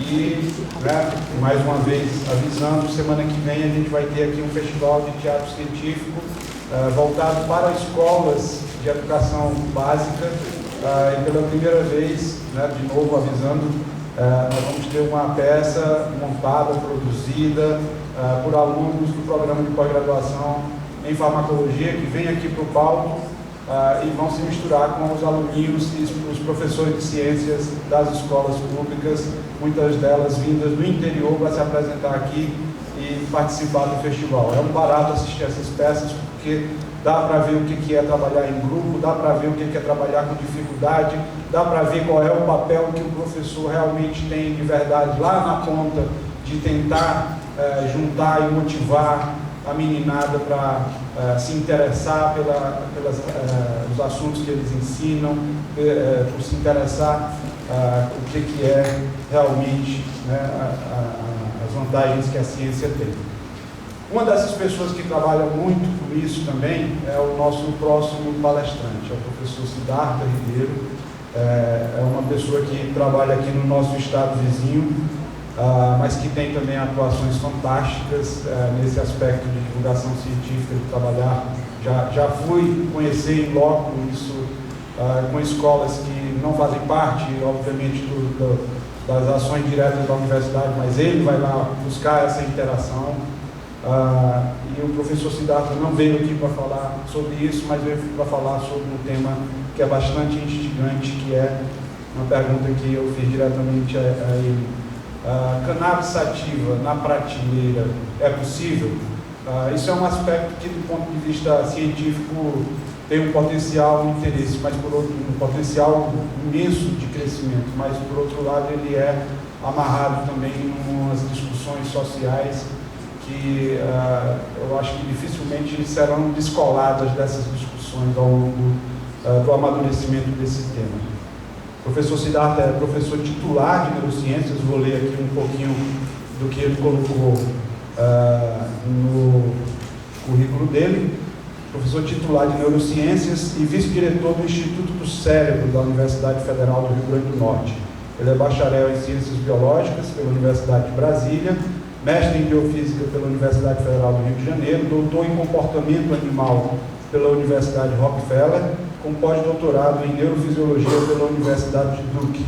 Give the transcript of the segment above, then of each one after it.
E, né, mais uma vez avisando, semana que vem a gente vai ter aqui um festival de teatro científico voltado para escolas de educação básica, e pela primeira vez, né, de novo avisando, nós vamos ter uma peça montada, produzida por alunos do programa de pós-graduação em farmacologia, que vem aqui para o palco e vão se misturar com os aluninhos e os professores de ciências das escolas públicas, muitas delas vindas do interior para se apresentar aqui e participar do festival. É um barato assistir essas peças, porque dá para ver o que é trabalhar em grupo, dá para ver o que é trabalhar com dificuldade, dá para ver qual é o papel que o professor realmente tem de verdade lá na ponta, de tentar juntar e motivar a meninada para se interessar pelos assuntos que eles ensinam, por se interessar o que é realmente, né, as vantagens que a ciência tem. Uma dessas pessoas que trabalha muito com isso também é o nosso próximo palestrante, é o professor Siddhartha Ribeiro. É uma pessoa que trabalha aqui no nosso estado vizinho, mas que tem também atuações fantásticas nesse aspecto de divulgação científica, de trabalhar. Já fui conhecer em loco isso com escolas que não fazem parte, obviamente, das ações diretas da universidade, mas ele vai lá buscar essa interação. E o professor Siddhartha não veio aqui para falar sobre isso, mas veio para falar sobre um tema que é bastante instigante, que é uma pergunta que eu fiz diretamente a ele. Cannabis sativa na prateleira é possível? Isso é um aspecto que, do ponto de vista científico, tem um potencial interesse, mas por outro, um potencial imenso de crescimento, mas por outro lado ele é amarrado também em umas discussões sociais que eu acho que dificilmente serão descoladas dessas discussões ao longo do amadurecimento desse tema. O professor Siddhartha é professor titular de neurociências, vou ler aqui um pouquinho do que ele colocou no currículo dele. Professor titular de neurociências e vice-diretor do Instituto do Cérebro da Universidade Federal do Rio Grande do Norte. Ele é bacharel em Ciências Biológicas pela Universidade de Brasília, mestre em Biofísica pela Universidade Federal do Rio de Janeiro, doutor em Comportamento Animal pela Universidade Rockefeller, com pós-doutorado em Neurofisiologia pela Universidade de Duke,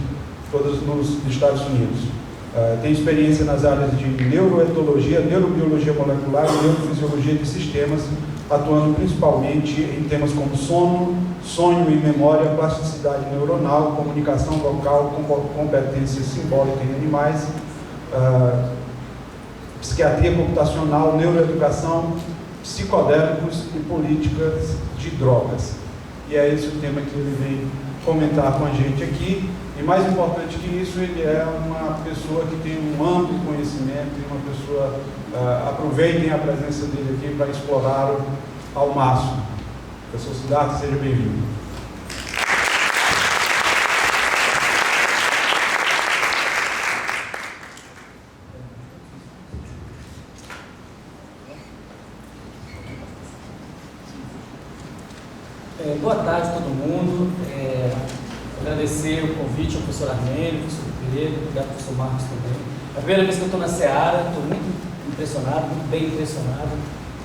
todas nos Estados Unidos. Tem experiência nas áreas de neuroetologia, neurobiologia molecular e neurofisiologia de sistemas, atuando principalmente em temas como sono, sonho e memória, plasticidade neuronal, comunicação vocal, competência simbólica em animais, psiquiatria computacional, neuroeducação, psicodélicos e políticas de drogas. E é esse o tema que ele vem comentar com a gente aqui. E mais importante que isso, ele é uma pessoa que tem um amplo conhecimento e uma pessoa, aproveitem a presença dele aqui para explorá-lo ao máximo. Professor Siddhartha, seja bem-vindo. Boa tarde a todo mundo. Agradecer o convite ao professor Armênio, ao professor Pedro, obrigado ao professor Marcos também. É a primeira vez que eu estou na Seara, estou muito impressionado, muito bem impressionado.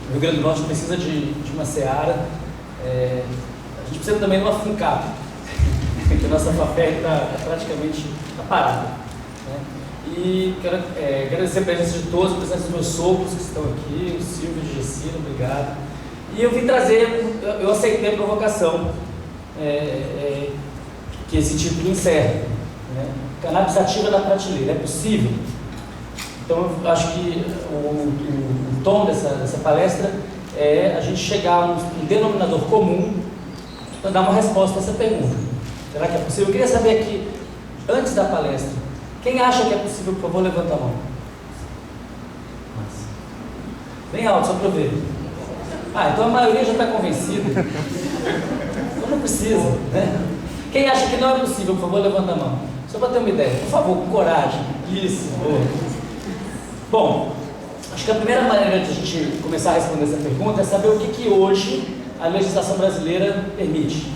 O Rio Grande do Norte precisa de uma Seara. A gente precisa também de uma FUNCAP, porque a nossa FAPER está praticamente parada. Né? E quero agradecer a presença de todos, a presença dos meus sogros que estão aqui, o Silvio e o Gessino, obrigado. E eu vim trazer, eu aceitei a provocação que esse título encerra, né? Cannabis sativa na prateleira, é possível? Então eu acho que o tom dessa palestra é a gente chegar a um denominador comum para dar uma resposta a essa pergunta. Será que é possível? Eu queria saber aqui, antes da palestra, quem acha que é possível, por favor, levanta a mão. Bem alto, só para eu ver. Então a maioria já está convencida. Então não precisa, né? Quem acha que não é possível, por favor, levanta a mão. Só para ter uma ideia. Por favor, com coragem. Isso. Bom, acho que a primeira maneira de a gente começar a responder essa pergunta é saber o que hoje a legislação brasileira permite.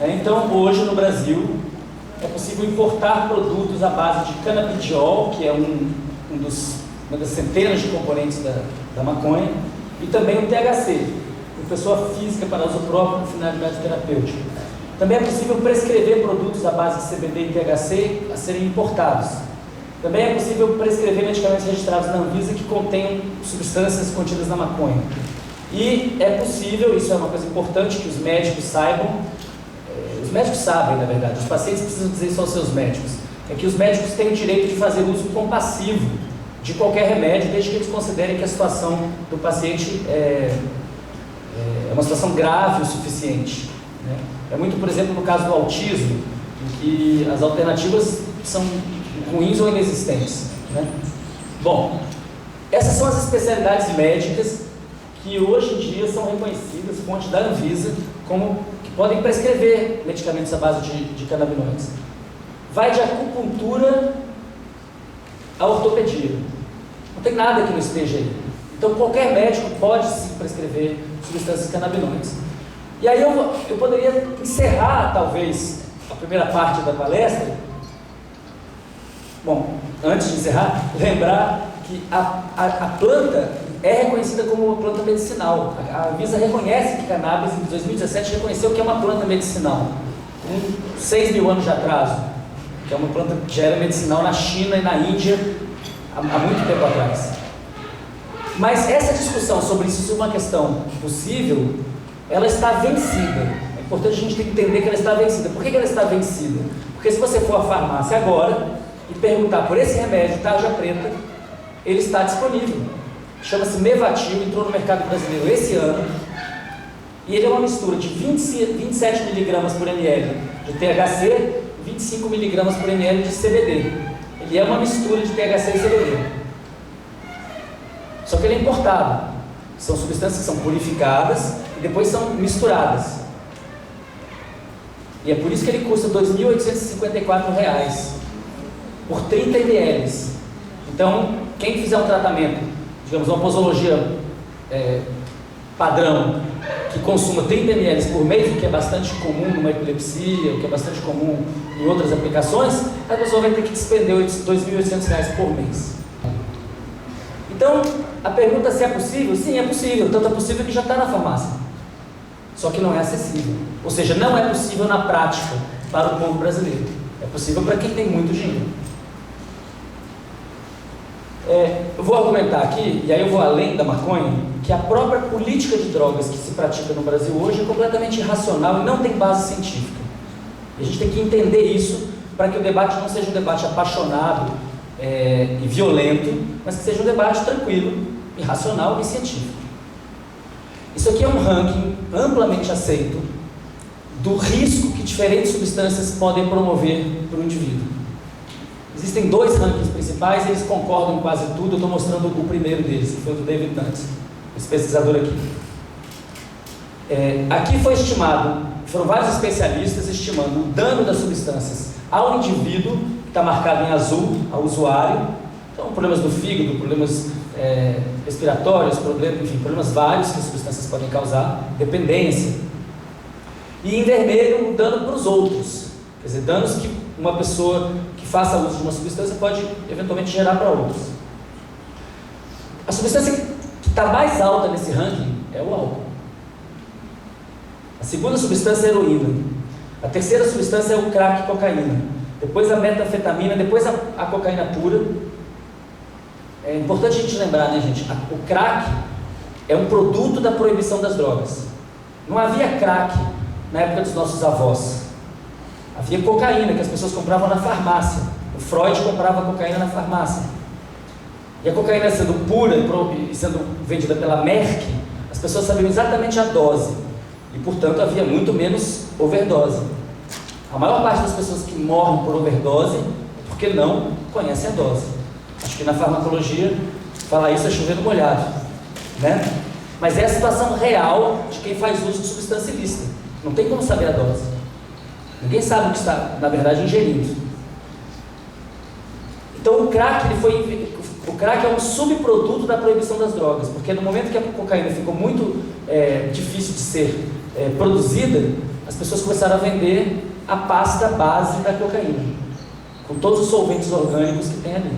Então, hoje no Brasil, é possível importar produtos à base de canabidiol, que é uma das centenas de componentes da maconha, e também o THC, por pessoa física para uso próprio com finalidade terapêutica. Também é possível prescrever produtos à base de CBD e THC a serem importados. Também é possível prescrever medicamentos registrados na Anvisa que contenham substâncias contidas na maconha. E é possível, isso é uma coisa importante que os médicos saibam, os médicos sabem, na verdade, os pacientes precisam dizer isso aos seus médicos, é que os médicos têm o direito de fazer uso compassivo de qualquer remédio, desde que eles considerem que a situação do paciente é uma situação grave o suficiente, né? É muito, por exemplo, no caso do autismo, em que as alternativas são ruins ou inexistentes, né? Bom, essas são as especialidades médicas que hoje em dia são reconhecidas, fonte da Anvisa, como que podem prescrever medicamentos à base de canabinoides. Vai de acupuntura à ortopedia. Não tem nada que não esteja aí. Então qualquer médico pode sim prescrever substâncias canabinoides. E aí eu poderia encerrar, talvez, a primeira parte da palestra. Bom, antes de encerrar, lembrar que a planta é reconhecida como uma planta medicinal. A Anvisa reconhece que cannabis, em 2017, reconheceu que é uma planta medicinal, com 6 mil anos de atraso, que é uma planta que já era medicinal na China e na Índia há muito tempo atrás. Mas essa discussão sobre se isso é uma questão possível, ela está vencida. É importante a gente entender que ela está vencida. Por que ela está vencida? Porque se você for à farmácia agora e perguntar por esse remédio, tarja preta, ele está disponível. Chama-se Mevatil, entrou no mercado brasileiro esse ano, e ele é uma mistura de 27 mg por ml de THC e 25 mg por ml de CBD. Ele é uma mistura de THC e CBD. Só que ele é importado. São substâncias que são purificadas e depois são misturadas. E é por isso que ele custa R$ 2.854 por 30 ml. Então, quem fizer um tratamento, digamos, uma posologia padrão, que consuma 30 ml por mês, o que é bastante comum numa epilepsia, o que é bastante comum em outras aplicações, a pessoa vai ter que despender R$ 2.800 por mês. Então, a pergunta se é possível? Sim, é possível, tanto é possível que já está na farmácia. Só que não é acessível. Ou seja, não é possível na prática para o povo brasileiro. É possível para quem tem muito dinheiro. Eu vou argumentar aqui, e aí eu vou além da maconha, que a própria política de drogas que se pratica no Brasil hoje é completamente irracional e não tem base científica. E a gente tem que entender isso para que o debate não seja um debate apaixonado e violento, mas que seja um debate tranquilo, irracional e científico. Isso aqui é um ranking amplamente aceito do risco que diferentes substâncias podem promover para o indivíduo. Existem 2 rankings principais, eles concordam em quase tudo. Eu estou mostrando o primeiro deles, que foi o do David Nutt, esse pesquisador aqui. Aqui foi estimado, foram vários especialistas estimando o dano das substâncias ao indivíduo, que está marcado em azul, ao usuário. Então, problemas do fígado, problemas respiratórios, problemas vários que as substâncias podem causar, dependência. E em vermelho, o dano para os outros, quer dizer, danos que uma pessoa que faça uso de uma substância pode eventualmente gerar para outros. A substância que está mais alta nesse ranking é o álcool. A segunda substância é a heroína. A terceira substância é o crack e cocaína. Depois a metanfetamina, depois a cocaína pura. É importante a gente lembrar, né, gente? O crack é um produto da proibição das drogas. Não havia crack na época dos nossos avós. Havia cocaína que as pessoas compravam na farmácia. O Freud comprava cocaína na farmácia. E a cocaína sendo pura e sendo vendida pela Merck, as pessoas sabiam exatamente a dose. E, portanto, havia muito menos overdose. A maior parte das pessoas que morrem por overdose é porque não conhecem a dose. Acho que na farmacologia, falar isso é chover no molhado, né? Mas é a situação real de quem faz uso de substância ilícita. Não tem como saber a dose. Ninguém sabe o que está, na verdade, ingerindo. Então o crack é um subproduto da proibição das drogas, porque no momento que a cocaína ficou muito difícil de ser produzida, as pessoas começaram a vender a pasta base da cocaína, com todos os solventes orgânicos que tem ali.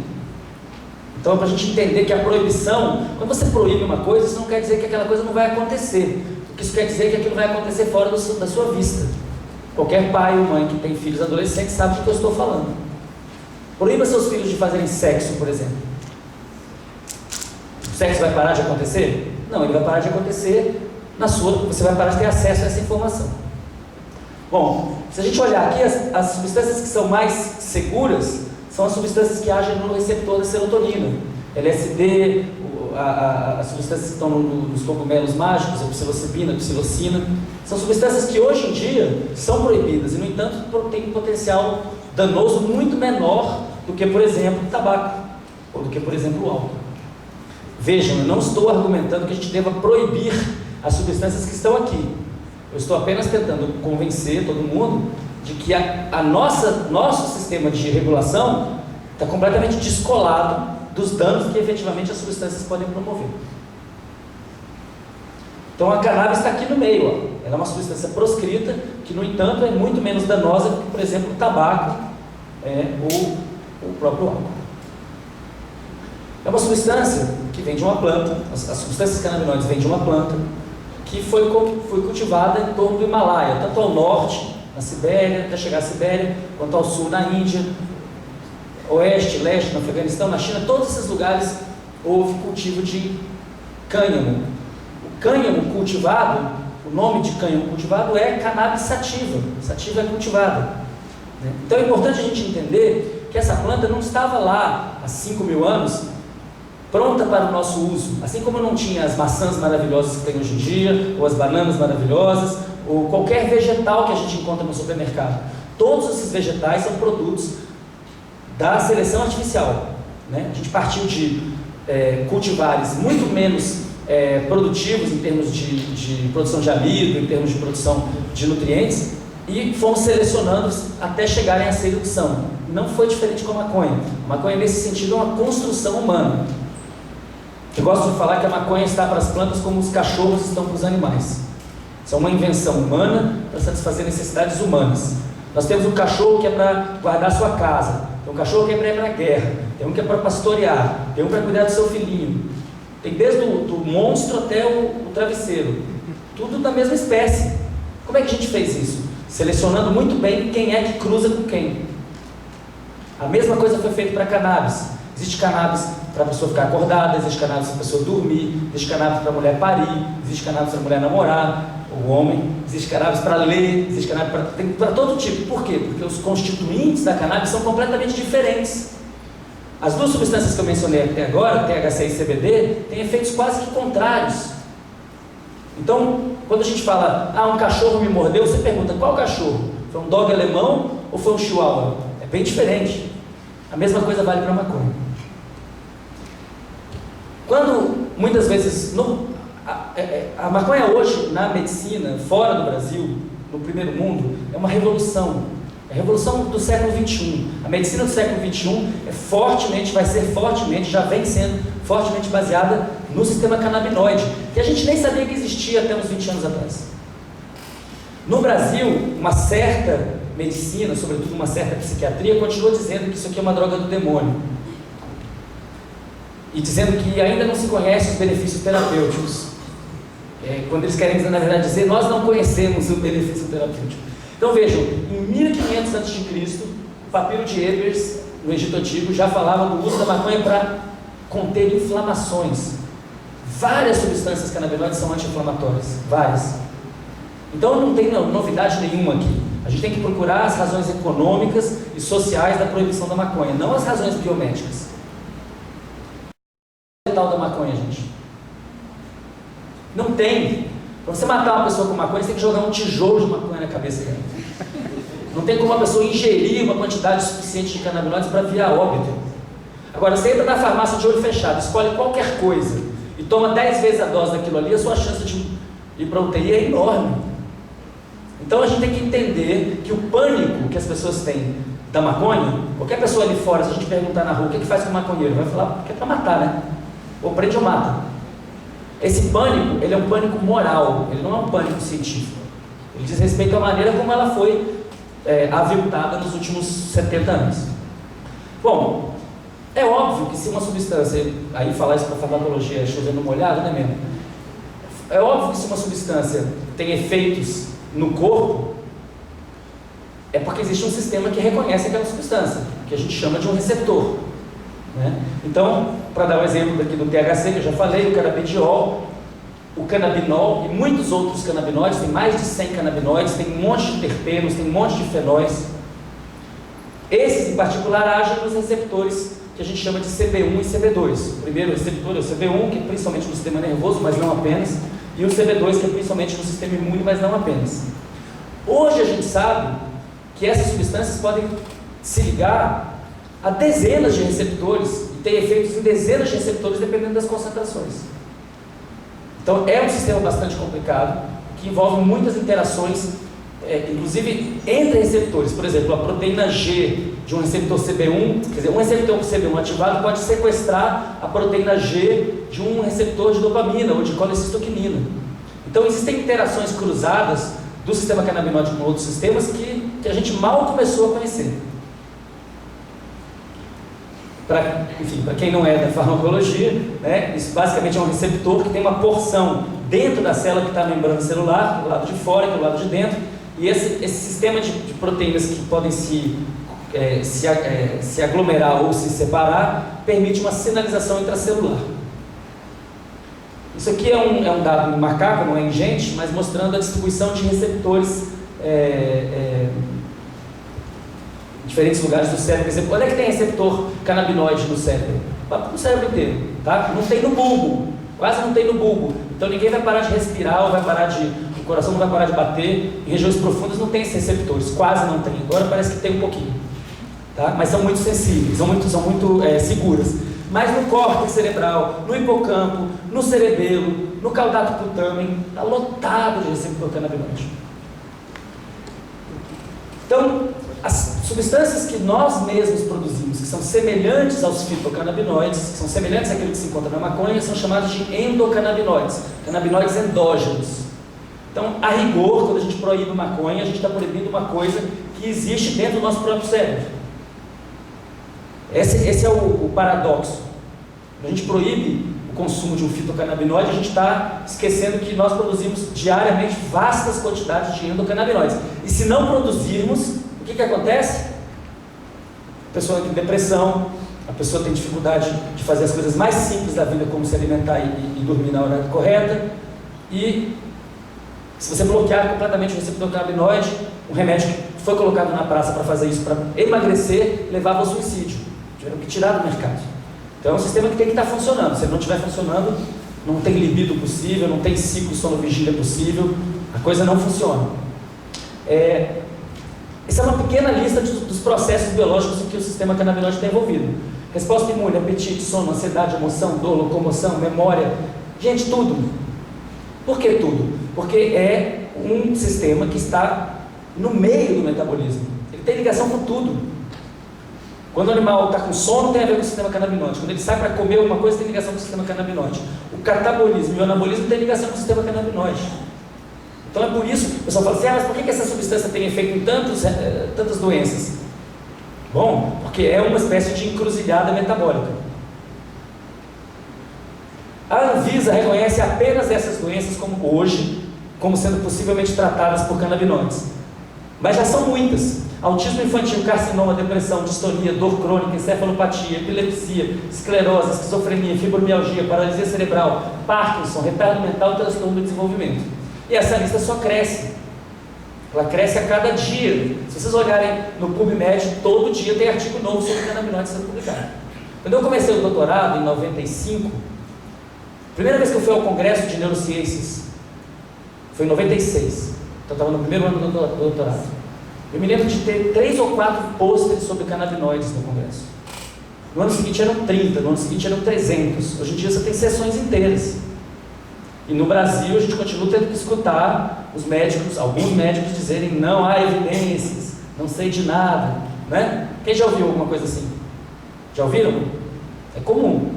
Então, para a gente entender que a proibição, quando você proíbe uma coisa, isso não quer dizer que aquela coisa não vai acontecer. O que isso quer dizer é que aquilo vai acontecer fora da sua vista. Qualquer pai ou mãe que tem filhos adolescentes sabe do que eu estou falando. Proíba seus filhos de fazerem sexo, por exemplo. O sexo vai parar de acontecer? Não, ele vai parar de acontecer você vai parar de ter acesso a essa informação. Bom, se a gente olhar aqui, as substâncias que são mais seguras são as substâncias que agem no receptor da serotonina. LSD, as substâncias que estão nos cogumelos mágicos, a psilocibina, a psilocina, são substâncias que hoje em dia são proibidas e, no entanto, têm um potencial danoso muito menor do que, por exemplo, o tabaco ou do que, por exemplo, o álcool. Vejam, eu não estou argumentando que a gente deva proibir as substâncias que estão aqui. Eu estou apenas tentando convencer todo mundo de que nosso sistema de regulação está completamente descolado dos danos que efetivamente as substâncias podem promover. Então a cannabis está aqui no meio, ó. Ela é uma substância proscrita, que no entanto é muito menos danosa que, por exemplo, o tabaco ou o próprio álcool. É uma substância que vem de uma planta, as substâncias canabinoides vêm de uma planta, que foi cultivada em torno do Himalaia, tanto ao norte, na Sibéria, até chegar à Sibéria, quanto ao sul, na Índia, oeste, leste, no Afeganistão, na China, todos esses lugares houve cultivo de cânhamo. O cânhamo cultivado, o nome de cânhamo cultivado é cannabis sativa. Sativa é cultivada, né? Então é importante a gente entender que essa planta não estava lá há 5.000 anos pronta para o nosso uso, assim como não tinha as maçãs maravilhosas que tem hoje em dia, ou as bananas maravilhosas, ou qualquer vegetal que a gente encontra no supermercado. Todos esses vegetais são produtos da seleção artificial, né? A gente partiu de cultivares muito menos produtivos em termos de produção de amido, em termos de produção de nutrientes, e fomos selecionando até chegarem à sedução. Não foi diferente com a maconha. A maconha, nesse sentido, é uma construção humana. Eu gosto de falar que a maconha está para as plantas como os cachorros estão para os animais. Isso é uma invenção humana para satisfazer necessidades humanas. Nós temos um cachorro que é para guardar a sua casa, tem um cachorro que é para ir para a guerra, tem um que é para pastorear, tem um para cuidar do seu filhinho. Tem desde do monstro até o travesseiro. Tudo da mesma espécie. Como é que a gente fez isso? Selecionando muito bem quem é que cruza com quem. A mesma coisa foi feita para a cannabis. Existe cannabis para a pessoa ficar acordada, existe cannabis para a pessoa dormir, existe cannabis para a mulher parir, existe cannabis para a mulher namorar, o homem, existe cannabis para ler, existe cannabis para todo tipo. Por quê? Porque os constituintes da cannabis são completamente diferentes. As duas substâncias que eu mencionei até agora, THC e CBD, têm efeitos quase que contrários. Então, quando a gente fala, um cachorro me mordeu, você pergunta, qual cachorro? Foi um dog alemão ou foi um chihuahua? É bem diferente. A mesma coisa vale para a maconha. Quando, muitas vezes, a maconha hoje, na medicina, fora do Brasil, no primeiro mundo, é uma revolução. É a revolução do século XXI. A medicina do século XXI vai ser fortemente, já vem sendo fortemente baseada no sistema canabinoide, que a gente nem sabia que existia até uns 20 anos atrás. No Brasil, uma certa medicina, sobretudo uma certa psiquiatria, continua dizendo que isso aqui é uma droga do demônio. E dizendo que ainda não se conhece os benefícios terapêuticos. Quando eles querem, na verdade, dizer, nós não conhecemos o benefício terapêutico. Então vejam, em 1500 a.C., o papiro de Ebers, no Egito Antigo, já falava do uso da maconha para conter inflamações. Várias substâncias canabinoides são anti-inflamatórias, várias. Então não tem novidade nenhuma aqui. A gente tem que procurar as razões econômicas e sociais da proibição da maconha, não as razões biomédicas. O letal da maconha, gente? Não tem. Para você matar uma pessoa com maconha, você tem que jogar um tijolo de maconha na cabeça dela. Não tem como uma pessoa ingerir uma quantidade suficiente de canabinoides para virar óbito. Agora, você entra na farmácia de olho fechado, escolhe qualquer coisa e toma 10 vezes a dose daquilo ali, a sua chance de ir para a UTI é enorme. Então a gente tem que entender que o pânico que as pessoas têm da maconha, qualquer pessoa ali fora, se a gente perguntar na rua, o que faz com o maconheiro? Vai falar que é para matar, né? Ou prende ou mata. Esse pânico, ele é um pânico moral, ele não é um pânico científico. Ele diz respeito à maneira como ela foi aviltada nos últimos 70 anos. Bom, é óbvio que se uma substância, aí falar isso para farmacologia é chovendo molhado, né mesmo? É óbvio que se uma substância tem efeitos no corpo, é porque existe um sistema que reconhece aquela substância, que a gente chama de um receptor, né? Então, para dar um exemplo daqui do THC, que eu já falei, o canabidiol, o canabinol e muitos outros canabinoides, tem mais de 100 canabinoides, tem um monte de terpenos, tem um monte de fenóis. Esses, em particular, agem nos receptores que a gente chama de CB1 e CB2. O primeiro receptor é o CB1, que é principalmente no sistema nervoso, mas não apenas, e o CB2, que é principalmente no sistema imune, mas não apenas. Hoje a gente sabe que essas substâncias podem se ligar a dezenas de receptores e ter efeitos em dezenas de receptores dependendo das concentrações. Então é um sistema bastante complicado, que envolve muitas interações, inclusive entre receptores. Por exemplo, a proteína G de um receptor CB1, quer dizer, um receptor CB1 ativado pode sequestrar a proteína G de um receptor de dopamina ou de colecistoquinina. Então existem interações cruzadas do sistema canabinóide com outros sistemas que a gente mal começou a conhecer. Para quem não é da farmacologia, né, isso basicamente é um receptor que tem uma porção dentro da célula que está a membrana celular, do lado de fora e do lado de dentro, e esse sistema de proteínas que podem se aglomerar ou se separar permite uma sinalização intracelular. Isso aqui é um dado em macaco, não é em gente, mas mostrando a distribuição de receptores em diferentes lugares do cérebro. Por exemplo, onde é que tem receptor canabinoide no cérebro? No cérebro inteiro, tá? Não tem no bulbo, quase não tem no bulbo. Então ninguém vai parar de respirar ou o coração não vai parar de bater. Em regiões profundas não tem esses receptores, quase não tem. Agora parece que tem um pouquinho, tá? Mas são muito sensíveis, são muito seguras. Mas no córtex cerebral, no hipocampo, no cerebelo, no caudato putamen, está lotado de receptor canabinoide. Então, as substâncias que nós mesmos produzimos, que são semelhantes aos fitocannabinoides, que são semelhantes àquilo que se encontra na maconha, são chamados de endocannabinoides, canabinoides endógenos. Então, a rigor, quando a gente proíbe maconha, a gente está proibindo uma coisa que existe dentro do nosso próprio cérebro. Esse é o paradoxo. Quando a gente proíbe o consumo de um fitocannabinoide, a gente está esquecendo que nós produzimos diariamente vastas quantidades de endocannabinoides. E se não produzirmos, o que acontece? A pessoa tem depressão, a pessoa tem dificuldade de fazer as coisas mais simples da vida, como se alimentar e dormir na hora correta. E se você bloquear completamente o receptor canabinoide, um remédio que foi colocado na praça para fazer isso, para emagrecer, levava ao suicídio. Tiveram que tirar do mercado. Então é um sistema que tem que estar funcionando. Se ele não estiver funcionando, não tem libido possível, não tem ciclo sono-vigília possível, a coisa não funciona. Essa é uma pequena lista dos processos biológicos em que o sistema canabinoide está envolvido. Resposta imune, apetite, sono, ansiedade, emoção, dor, locomoção, memória. Gente, tudo. Por que tudo? Porque é um sistema que está no meio do metabolismo. Ele tem ligação com tudo. Quando o animal está com sono, tem a ver com o sistema canabinoide. Quando ele sai para comer alguma coisa, tem ligação com o sistema canabinoide. O catabolismo e o anabolismo tem ligação com o sistema canabinoide. Então é por isso que o pessoal fala assim, mas por que essa substância tem efeito em tantas doenças? Bom, porque é uma espécie de encruzilhada metabólica. A Anvisa reconhece apenas essas doenças como sendo possivelmente tratadas por canabinoides. Mas já são muitas. Autismo infantil, carcinoma, depressão, distonia, dor crônica, encefalopatia, epilepsia, esclerose, esquizofrenia, fibromialgia, paralisia cerebral, Parkinson, retardo mental e transtorno do desenvolvimento. E essa lista só cresce. Ela cresce a cada dia. Se vocês olharem no PubMed, todo dia tem artigo novo sobre canabinoides sendo publicado. Quando eu comecei o doutorado, em 95, a primeira vez que eu fui ao Congresso de Neurociências foi em 96. Então eu estava no primeiro ano do doutorado. Eu me lembro de ter 3 ou 4 pôsteres sobre canabinoides no Congresso. No ano seguinte eram 30, no ano seguinte eram 300. Hoje em dia você tem sessões inteiras. E no Brasil a gente continua tendo que escutar os médicos, alguns médicos dizerem não há evidências, não sei de nada, né? Quem já ouviu alguma coisa assim? Já ouviram? É comum.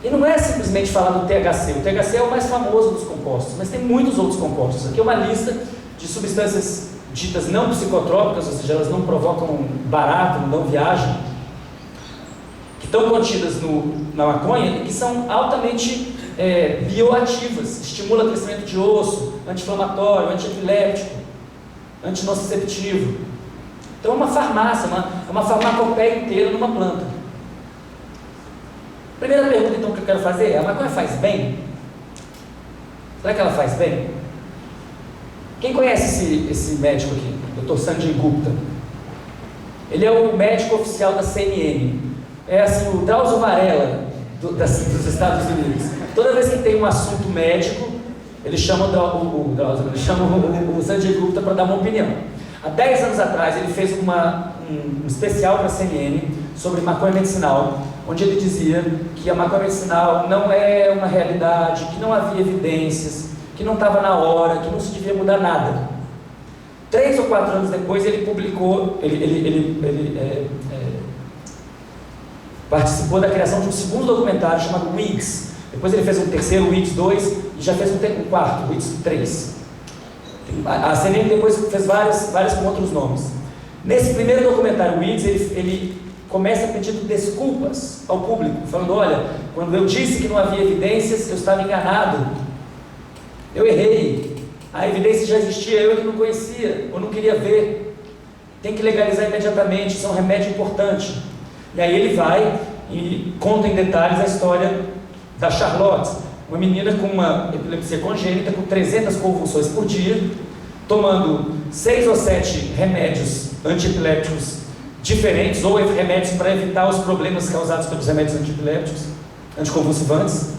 E não é simplesmente falar do THC. O THC é o mais famoso dos compostos, mas tem muitos outros compostos. Aqui é uma lista de substâncias ditas não psicotrópicas, ou seja, elas não provocam barato, não dão viagem, que estão contidas na maconha e que são altamente bioativas, estimula o crescimento de osso, anti-inflamatório, anti-epiléptico, antinociceptivo. Então é uma farmácia, é uma farmacopeia inteira numa planta. Primeira pergunta então que eu quero fazer é: a maconha faz bem? Será que ela faz bem? Quem conhece esse médico aqui? Dr. Sanjay Gupta. Ele é o médico oficial da CNN. É assim, o Drauzio Varela dos Estados Unidos. Toda vez que tem um assunto médico, ele chama o Sanjay Gupta para dar uma opinião. Há 10 anos atrás, ele fez um especial para a CNN sobre maconha medicinal, onde ele dizia que a maconha medicinal não é uma realidade, que não havia evidências, que não estava na hora, que não se devia mudar nada. 3 ou 4 anos depois, ele publicou, participou da criação de um segundo documentário chamado Weeds. Depois ele fez um terceiro, Weeds 2, e já fez um quarto, Weeds 3. A CNN depois fez vários com outros nomes. Nesse primeiro documentário, Weeds, ele começa pedindo desculpas ao público, falando: olha, quando eu disse que não havia evidências, eu estava enganado, eu errei, a evidência já existia, eu que não conhecia, ou não queria ver, tem que legalizar imediatamente, isso é um remédio importante. E aí ele vai e conta em detalhes a história da Charlotte, uma menina com uma epilepsia congênita, com 300 convulsões por dia, tomando 6 ou 7 remédios antiepilépticos diferentes, ou remédios para evitar os problemas causados pelos remédios antiepilépticos, anticonvulsivantes,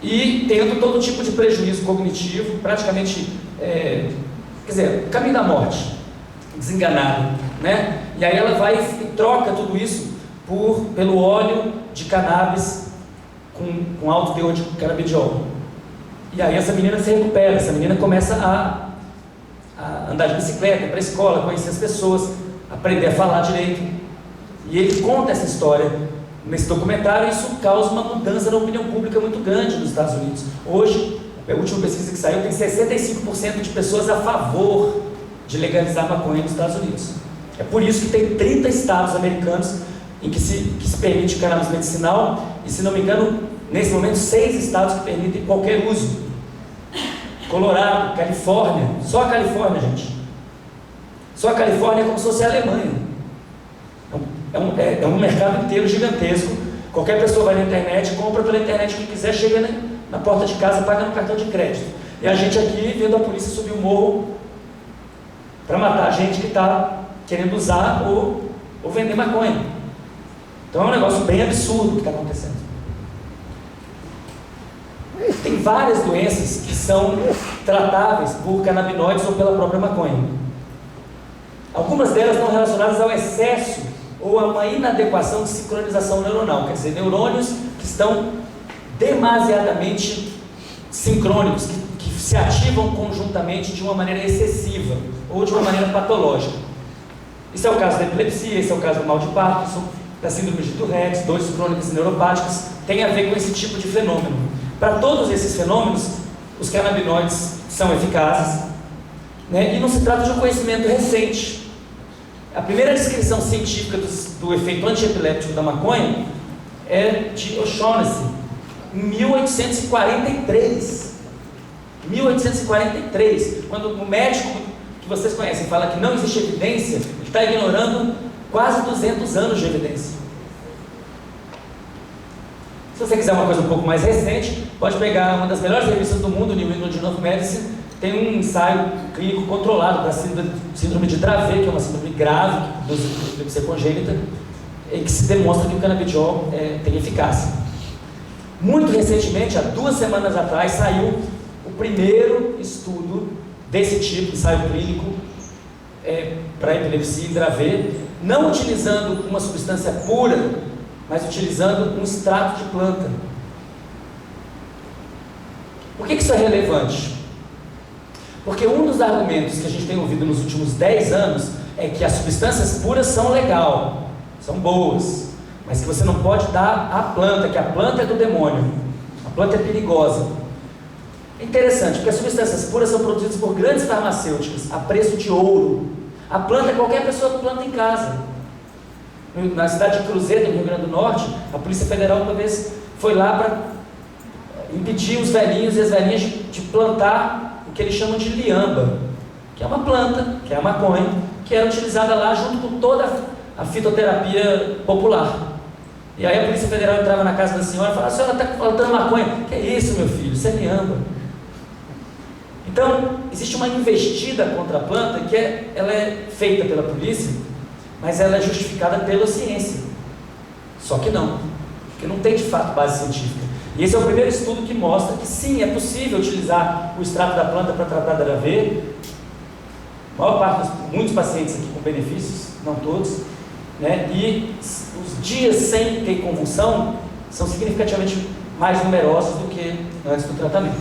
e tendo todo tipo de prejuízo cognitivo, praticamente, caminho da morte, desenganado, né? E aí ela vai e troca tudo isso pelo óleo de cannabis com alto teor de canabidiol. E aí essa menina se recupera, essa menina começa a andar de bicicleta, ir para a escola, conhecer as pessoas, aprender a falar direito. E ele conta essa história nesse documentário, e isso causa uma mudança na opinião pública muito grande nos Estados Unidos. Hoje, a última pesquisa que saiu, tem 65% de pessoas a favor de legalizar maconha nos Estados Unidos. É por isso que tem 30 estados americanos em que se permite cannabis medicinal, e, se não me engano, nesse momento 6 estados que permitem qualquer uso. Colorado, Califórnia, só a Califórnia, gente. Só a Califórnia é como se fosse a Alemanha. É um mercado inteiro gigantesco. Qualquer pessoa vai na internet, compra pela internet o que quiser, chega na porta de casa, paga no cartão de crédito. E a gente aqui vendo a polícia subir o morro para matar a gente que está querendo usar ou vender maconha. Então é um negócio bem absurdo o que está acontecendo. Tem várias doenças que são tratáveis por canabinoides ou pela própria maconha. Algumas delas estão relacionadas ao excesso ou a uma inadequação de sincronização neuronal, quer dizer, neurônios que estão demasiadamente sincrônicos, que se ativam conjuntamente de uma maneira excessiva ou de uma maneira patológica. Isso é o caso da epilepsia, esse é o caso do mal de Parkinson, da síndrome de Tourette, dores crônicas e neuropáticas, tem a ver com esse tipo de fenômeno. Para todos esses fenômenos, os canabinoides são eficazes, né? E não se trata de um conhecimento recente. A primeira descrição científica do efeito antiepiléptico da maconha é de O'Shaughnessy, em 1843. 1843, quando o médico que vocês conhecem fala que não existe evidência, ele está ignorando quase 200 anos de evidência. Se você quiser uma coisa um pouco mais recente, pode pegar uma das melhores revistas do mundo, New England Journal of Medicine, tem um ensaio clínico controlado da síndrome de Dravet, que é uma síndrome grave que deve ser congênita, em que se demonstra que o canabidiol tem eficácia. Muito recentemente, há 2 semanas atrás, saiu o primeiro estudo desse tipo, ensaio clínico para epilepsia e Dravet, não utilizando uma substância pura, mas utilizando um extrato de planta. Por que isso é relevante? Porque um dos argumentos que a gente tem ouvido nos últimos 10 anos é que as substâncias puras são legal, são boas, mas que você não pode dar à planta, que a planta é do demônio, a planta é perigosa. É interessante, porque as substâncias puras são produzidas por grandes farmacêuticas a preço de ouro. A planta, qualquer pessoa planta em casa. Na cidade de Cruzeiro, no Rio Grande do Norte, a Polícia Federal uma vez foi lá para impedir os velhinhos e as velhinhas de plantar o que eles chamam de liamba, que é uma planta, que é a maconha, que era utilizada lá junto com toda a fitoterapia popular. E aí a Polícia Federal entrava na casa da senhora e falava: a senhora está plantando maconha. Que é isso, meu filho? Isso é liamba. Então, existe uma investida contra a planta que ela é feita pela polícia, mas ela é justificada pela ciência. Só que não, porque não tem de fato base científica. E esse é o primeiro estudo que mostra que sim, é possível utilizar o extrato da planta para tratar da HV. A maior parte, muitos pacientes aqui com benefícios, não todos, né? E os dias sem ter convulsão são significativamente mais numerosos do que antes do tratamento.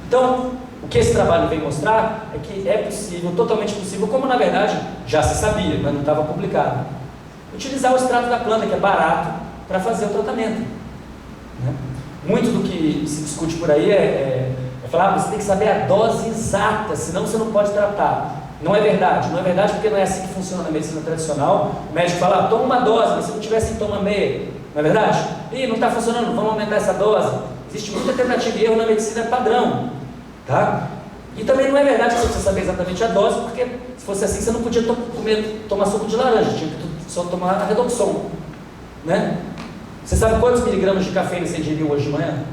Então, o que esse trabalho vem mostrar é que é possível, totalmente possível, como na verdade já se sabia, mas não estava publicado, utilizar o extrato da planta, que é barato, para fazer o tratamento, né? Muito do que se discute por aí é falar: você tem que saber a dose exata, senão você não pode tratar. Não é verdade, não é verdade, porque não é assim que funciona na medicina tradicional. O médico fala: toma uma dose, mas se não tiver sintoma meia, não é verdade? Ih, não está funcionando, vamos aumentar essa dose. Existe muita tentativa e erro na medicina padrão, tá? E também não é verdade que você precisa saber exatamente a dose, porque se fosse assim você não podia tomar suco de laranja, tinha que só tomar Redoxon, né? Você sabe quantos miligramas de cafeína você ingeriu hoje de manhã?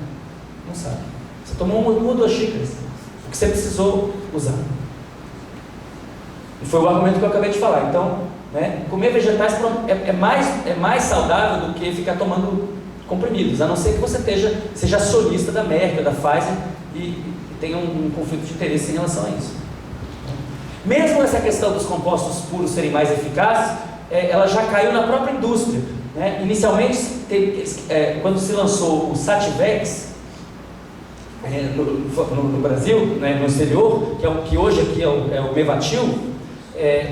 Não sabe. Você tomou uma ou 2 xícaras, o que você precisou usar. E foi o argumento que eu acabei de falar. Então, né, comer vegetais é mais saudável do que ficar tomando comprimidos, a não ser que você seja acionista da Merck, da Pfizer e tenha um conflito de interesse em relação a isso. Mesmo essa questão dos compostos puros serem mais eficazes, ela já caiu na própria indústria, né? Inicialmente, quando se lançou o Sativex no Brasil, né, no exterior, que hoje aqui é o Mevatil,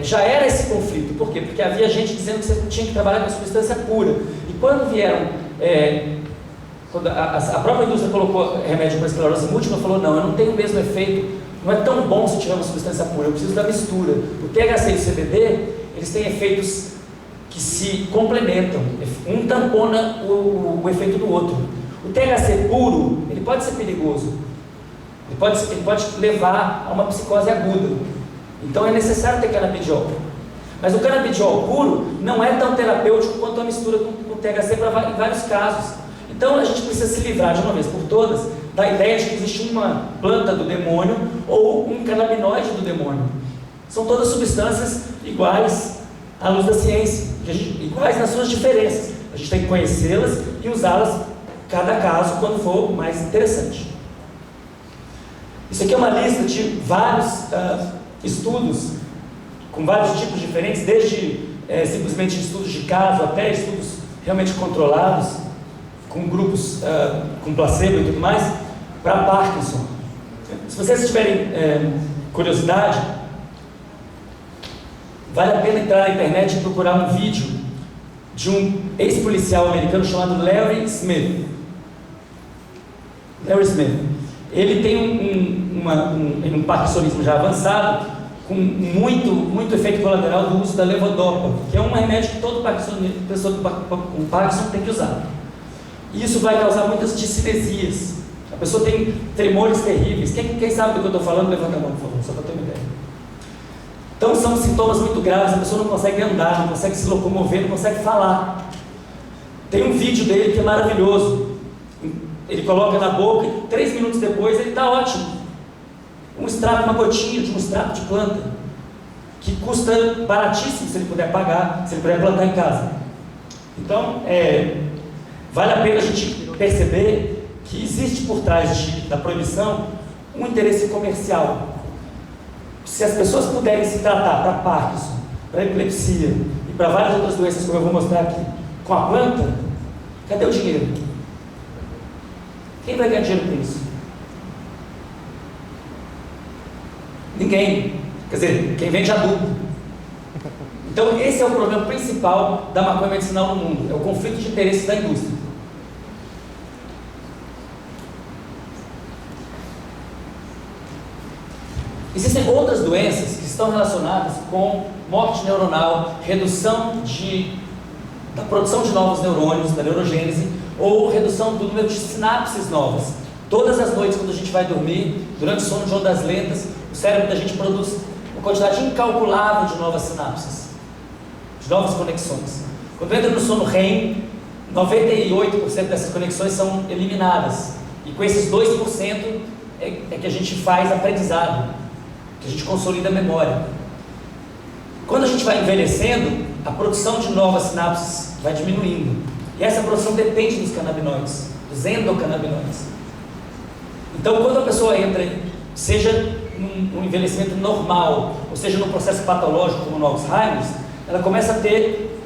já era esse conflito. Por quê? Porque havia gente dizendo que você tinha que trabalhar com a substância pura. E quando vieram, quando a própria indústria colocou remédio para esclerose múltipla, falou: não, eu não tenho o mesmo efeito, não é tão bom se tiver uma substância pura, eu preciso da mistura. O THC e o CBD, eles têm efeitos que se complementam, um tampona o efeito do outro. O THC puro, ele pode ser perigoso, ele pode levar a uma psicose aguda. Então é necessário ter canabidiol. Mas o canabidiol puro não é tão terapêutico quanto a mistura com o THC em vários casos. Então a gente precisa se livrar de uma vez por todas da ideia de que existe uma planta do demônio ou um canabinoide do demônio. São todas substâncias iguais à luz da ciência, iguais nas suas diferenças. A gente tem que conhecê-las e usá-las cada caso quando for mais interessante. Isso aqui é uma lista de vários estudos com vários tipos diferentes, desde simplesmente estudos de caso até estudos realmente controlados, com grupos com placebo e tudo mais, para Parkinson. Se vocês tiverem curiosidade, vale a pena entrar na internet e procurar um vídeo de um ex-policial americano chamado Larry Smith. Larry Smith. Ele tem um parkinsonismo já avançado, com muito efeito colateral do uso da levodopa, que é um remédio que todo pessoa com Parkinson tem que usar. E isso vai causar muitas discinesias. A pessoa tem tremores terríveis. Quem sabe do que eu estou falando, levanta a mão, por favor, só para ter uma ideia. Então são sintomas muito graves, a pessoa não consegue andar, não consegue se locomover, não consegue falar. Tem um vídeo dele que é maravilhoso. Ele coloca na boca e 3 minutos depois ele está ótimo. Um extrato, uma gotinha de um extrato de planta, que custa baratíssimo se ele puder pagar, se ele puder plantar em casa. Então, vale a pena a gente perceber que existe por trás da proibição um interesse comercial. Se as pessoas puderem se tratar para Parkinson, para epilepsia e para várias outras doenças, como eu vou mostrar aqui, com a planta, cadê o dinheiro? Quem vai ganhar dinheiro com isso? Ninguém. Quer dizer, quem vende adubo. Então esse é o problema principal da maconha medicinal no mundo, é o conflito de interesses da indústria. Existem outras doenças que estão relacionadas com morte neuronal, redução da produção de novos neurônios, da neurogênese, ou redução do número de sinapses novas. Todas as noites, quando a gente vai dormir, durante o sono de ondas lentas, o cérebro da gente produz uma quantidade incalculável de novas sinapses, de novas conexões. Quando entra no sono REM, 98% dessas conexões são eliminadas. E com esses 2% é que a gente faz aprendizado, que a gente consolida a memória. Quando a gente vai envelhecendo, a produção de novas sinapses vai diminuindo. E essa produção depende dos canabinoides, dos endocannabinoides. Então, quando a pessoa entra, seja num envelhecimento normal, ou seja num processo patológico como no Alzheimer, ela começa a ter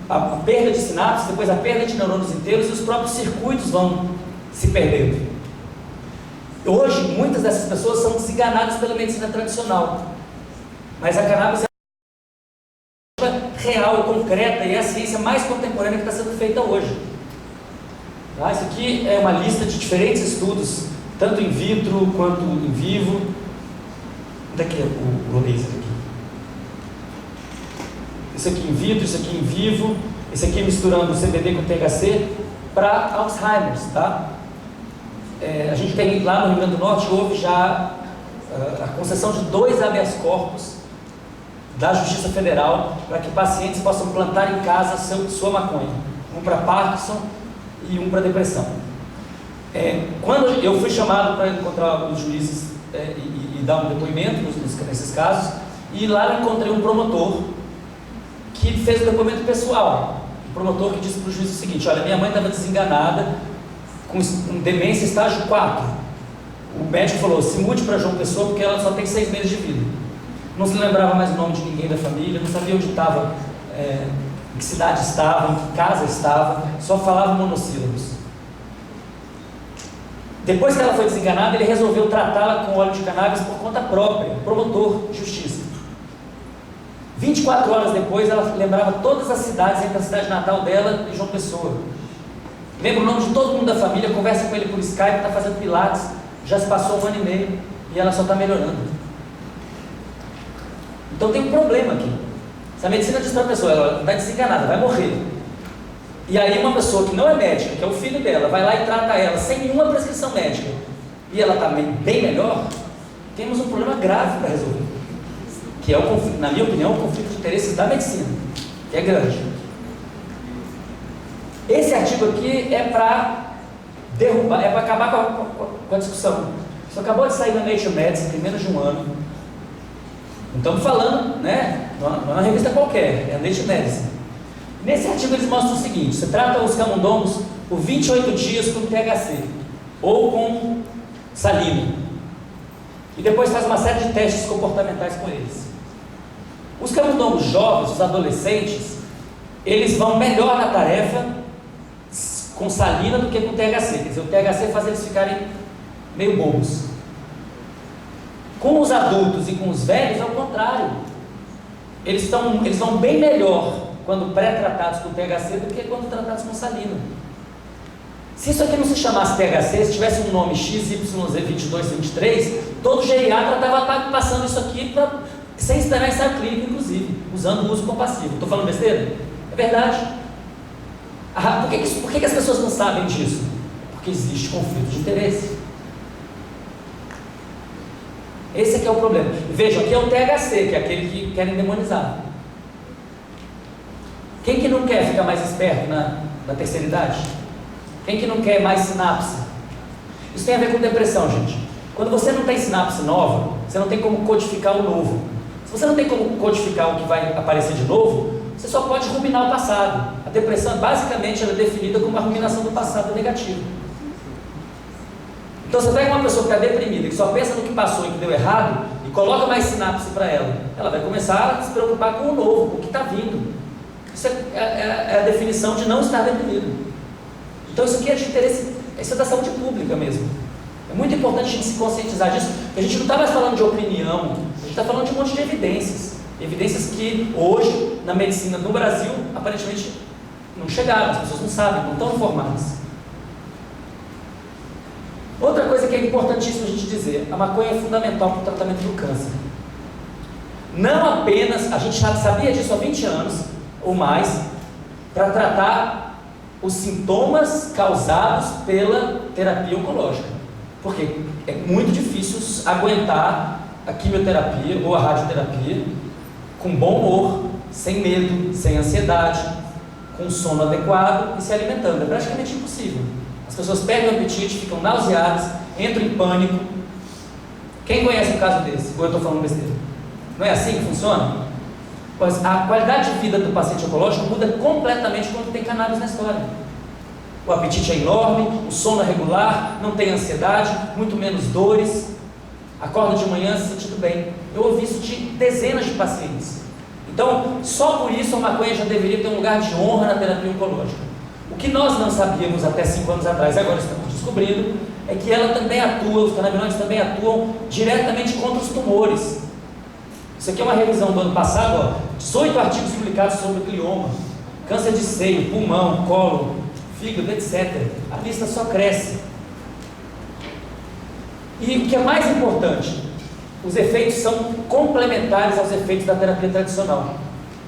a perda de sinapses, depois a perda de neurônios inteiros, e os próprios circuitos vão se perdendo. Hoje, muitas dessas pessoas são desenganadas pela medicina tradicional, mas a cannabis é uma real, concreta, e é a ciência mais contemporânea que está sendo feita hoje. Tá? Isso aqui é uma lista de diferentes estudos, tanto in vitro quanto in vivo. Daqui é o laser aqui. Isso aqui in vitro, isso aqui in vivo, esse aqui misturando o CBD com o THC para Alzheimer, tá? A gente tem lá no Rio Grande do Norte, houve já a concessão de 2 habeas corpus da Justiça Federal para que pacientes possam plantar em casa sua maconha, um para Parkinson e um para depressão. Quando eu fui chamado para encontrar os juízes e dar um depoimento nesses casos, e lá eu encontrei um promotor que fez um depoimento pessoal. Um promotor que disse para o juiz o seguinte: olha, minha mãe estava desenganada, com demência estágio 4. O médico falou: se mude para João Pessoa, porque ela só tem 6 meses de vida. Não se lembrava mais o nome de ninguém da família, não sabia onde estava, em que cidade estava, em que casa estava, só falava monossílabos. Depois que ela foi desenganada, ele resolveu tratá-la com óleo de cannabis por conta própria, promotor de justiça. 24 horas depois, ela lembrava todas as cidades entre a cidade natal dela e João Pessoa. Lembra o nome de todo mundo da família, conversa com ele por Skype, está fazendo pilates, já se passou 1 ano e meio e ela só está melhorando. Então tem um problema aqui. Se a medicina diz para a pessoa, ela está desenganada, vai morrer. E aí uma pessoa que não é médica, que é o filho dela, vai lá e trata ela sem nenhuma prescrição médica, e ela está bem melhor, temos um problema grave para resolver. Que é, na minha opinião, o conflito de interesses da medicina, que é grande. Esse artigo aqui é para derrubar, é para acabar com a discussão. Isso acabou de sair na Nature Medicine, tem menos de 1 ano. Não estamos falando, né? Não é uma revista qualquer, é a Nature Medicine. Nesse artigo eles mostram o seguinte: você trata os camundongos por 28 dias com THC ou com salina, e depois faz uma série de testes comportamentais com eles. Os camundongos jovens, os adolescentes, eles vão melhor na tarefa com salina do que com THC. Quer dizer, o THC faz eles ficarem meio bobos. Com os adultos e com os velhos é o contrário. Eles vão bem melhor quando pré-tratados com THC do que quando tratados com salina. Se isso aqui não se chamasse THC, se tivesse um nome XYZ2223, todo geriatra estava passando isso aqui sem esperar ensaio clínico, inclusive, usando o uso compassivo. Estou falando besteira? É verdade. Por que as pessoas não sabem disso? Porque existe conflito de interesse. Esse aqui é o problema. Vejam, aqui é o THC, que é aquele que querem demonizar. Quem que não quer ficar mais esperto na terceira idade? Quem que não quer mais sinapse? Isso tem a ver com depressão, gente. Quando você não tem sinapse nova, você não tem como codificar o novo. Se você não tem como codificar o que vai aparecer de novo, você só pode ruminar o passado. A depressão, basicamente, ela é definida como uma ruminação do passado negativo. Então, você pega uma pessoa que está deprimida, que só pensa no que passou e que deu errado, e coloca mais sinapse para ela. Ela vai começar a se preocupar com o novo, com o que está vindo. Isso é a definição de não estar deprimido. Então, isso aqui é de interesse, isso é da saúde pública mesmo. É muito importante a gente se conscientizar disso, porque a gente não está mais falando de opinião, a gente está falando de um monte de evidências. Evidências que hoje, na medicina do Brasil, aparentemente não chegaram, as pessoas não sabem, não estão informadas. Outra coisa que é importantíssima a gente dizer, a maconha é fundamental para o tratamento do câncer. Não apenas, a gente já sabia disso há 20 anos ou mais, para tratar os sintomas causados pela terapia oncológica. Porque é muito difícil aguentar a quimioterapia ou a radioterapia com bom humor, sem medo, sem ansiedade, com sono adequado e se alimentando. É praticamente impossível. As pessoas perdem o apetite, ficam nauseadas, entram em pânico. Quem conhece um caso desse? Ou eu estou falando besteira? Não é assim que funciona? Pois a qualidade de vida do paciente oncológico muda completamente quando tem cannabis na história. O apetite é enorme, o sono é regular, não tem ansiedade, muito menos dores, acorda de manhã se sentindo bem. Eu ouvi isso de dezenas de pacientes. Então, só por isso a maconha já deveria ter um lugar de honra na terapia oncológica. O que nós não sabíamos até 5 anos atrás, agora estamos descobrindo, é que ela também atua, os canabinoides também atuam diretamente contra os tumores. Isso aqui é uma revisão do ano passado, 18 artigos publicados sobre glioma, câncer de seio, pulmão, colo, fígado, etc. A lista só cresce. E o que é mais importante, os efeitos são complementares aos efeitos da terapia tradicional.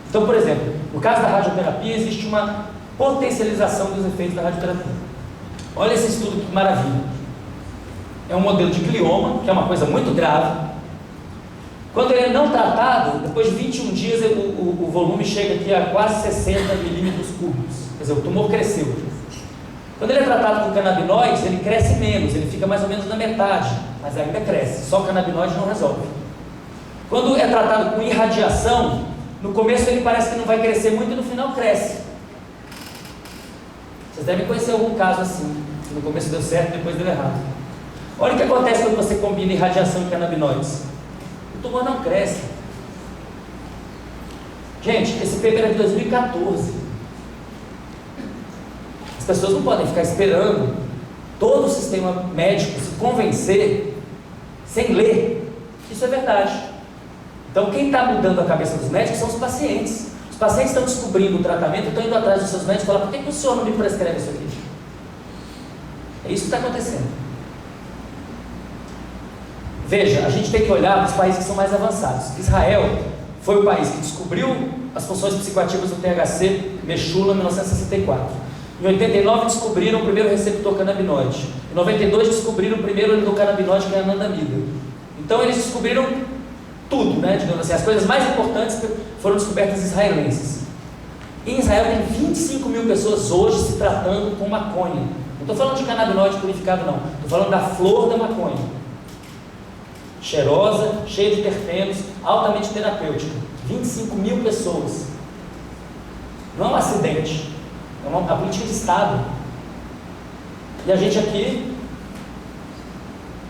Então, por exemplo, no caso da radioterapia, existe uma potencialização dos efeitos da radioterapia. Olha esse estudo, que maravilha. É um modelo de glioma, que é uma coisa muito grave. Quando ele é não tratado, depois de 21 dias, o volume chega aqui a quase 60 milímetros cúbicos. Quer dizer, o tumor cresceu. Quando ele é tratado com canabinoides, ele cresce menos, ele fica mais ou menos na metade, mas ainda cresce, só o canabinoide não resolve. Quando é tratado com irradiação, no começo ele parece que não vai crescer muito e no final cresce. Vocês devem conhecer algum caso assim, que no começo deu certo e depois deu errado. Olha o que acontece quando você combina irradiação e canabinoides. O tumor não cresce. Gente, esse paper é de 2014. As pessoas não podem ficar esperando todo o sistema médico se convencer sem ler. Isso é verdade. Então, quem está mudando a cabeça dos médicos são os pacientes. Os pacientes estão descobrindo o tratamento, estão indo atrás dos seus médicos e falam: por que o senhor não me prescreve isso aqui? É isso que está acontecendo. Veja, a gente tem que olhar para os países que são mais avançados. Israel foi o país que descobriu as funções psicoativas do THC, Mechula, em 1964. Em 89 descobriram o primeiro receptor canabinoide. Em 92 descobriram o primeiro endocannabinoide, que é a anandamida. Então eles descobriram tudo, né? Digamos assim, as coisas mais importantes foram descobertas israelenses. Em Israel tem 25 mil pessoas hoje se tratando com maconha. Não estou falando de canabinoide purificado, não. Estou falando da flor da maconha. Cheirosa, cheia de terpenos, altamente terapêutica. 25 mil pessoas. Não é um acidente. É uma política de Estado. E a gente aqui,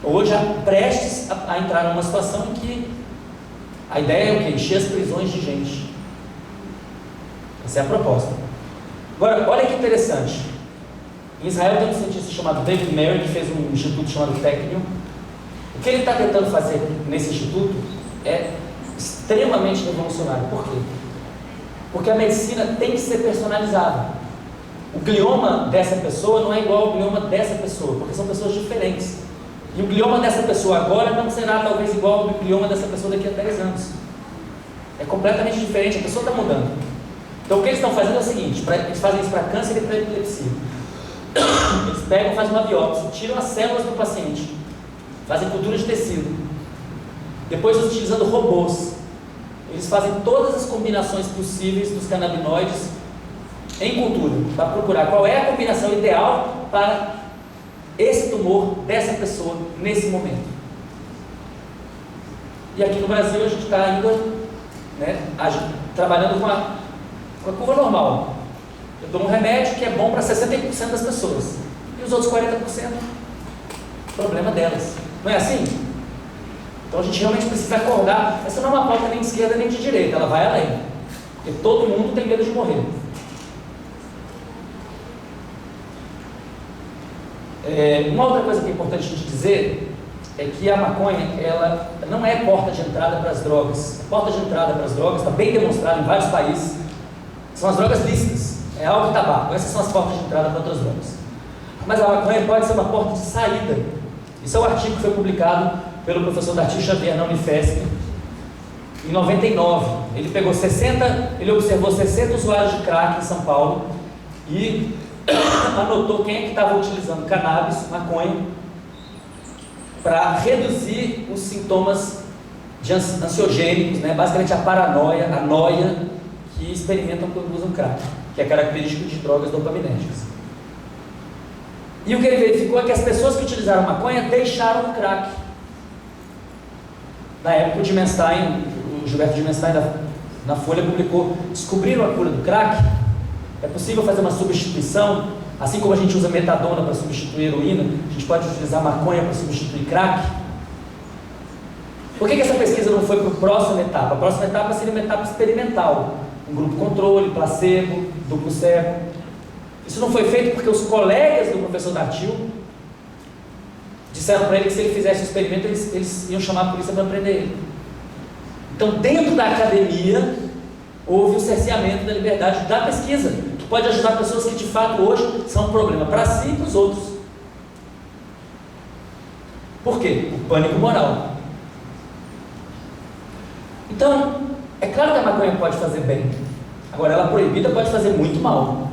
hoje, prestes a entrar numa situação em que a ideia é o quê? Encher as prisões de gente. Essa é a proposta. Agora, olha que interessante. Em Israel tem um cientista chamado David Merry, que fez um instituto chamado Technion. O que ele está tentando fazer nesse instituto é extremamente revolucionário. Por quê? Porque a medicina tem que ser personalizada. O glioma dessa pessoa não é igual ao glioma dessa pessoa, porque são pessoas diferentes. E o glioma dessa pessoa agora não será talvez igual ao glioma dessa pessoa daqui a 10 anos. É completamente diferente, a pessoa está mudando. Então o que eles estão fazendo é o seguinte: eles fazem isso para câncer e para epilepsia. Eles pegam, fazem uma biópsia, tiram as células do paciente, fazem cultura de tecido. Depois, utilizando robôs, eles fazem todas as combinações possíveis dos canabinoides em cultura, para procurar qual é a combinação ideal para esse tumor dessa pessoa nesse momento. E aqui no Brasil a gente está ainda, né, trabalhando com a curva normal. Eu dou um remédio que é bom para 60% das pessoas, e os outros 40%, problema delas. Não é assim? Então a gente realmente precisa acordar. Essa não é uma pauta nem de esquerda nem de direita, ela vai além, porque todo mundo tem medo de morrer. Uma outra coisa que é importante a gente dizer é que a maconha, ela não é porta de entrada para as drogas. A porta de entrada para as drogas está bem demonstrada em vários países. São as drogas lícitas, é álcool e tabaco. Essas são as portas de entrada para outras drogas. Mas a maconha pode ser uma porta de saída Isso é um artigo que foi publicado pelo professor Darty Xavier na Unifesp em 99. Ele observou 60 usuários de crack em São Paulo e anotou quem é que estava utilizando cannabis, maconha, para reduzir os sintomas ansiogênicos, né? Basicamente a paranoia, a noia que experimentam quando usam crack, que é característico de drogas dopaminérgicas. E o que ele verificou é que as pessoas que utilizaram maconha deixaram o crack. Na época o Gilberto Dimenstein na Folha publicou: descobriram a cura do crack? É possível fazer uma substituição? Assim como a gente usa metadona para substituir heroína, a gente pode utilizar maconha para substituir crack? Por que essa pesquisa não foi para a próxima etapa? A próxima etapa seria uma etapa experimental, um grupo controle, placebo, duplo cego. Isso não foi feito porque os colegas do professor Darty disseram para ele que se ele fizesse o experimento, eles iam chamar a polícia para prender ele. Então, dentro da academia, houve o cerceamento da liberdade da pesquisa, que pode ajudar pessoas que de fato hoje são um problema para si e para os outros. Por quê? O pânico moral. Então, é claro que a maconha pode fazer bem. Agora, ela proibida pode fazer muito mal.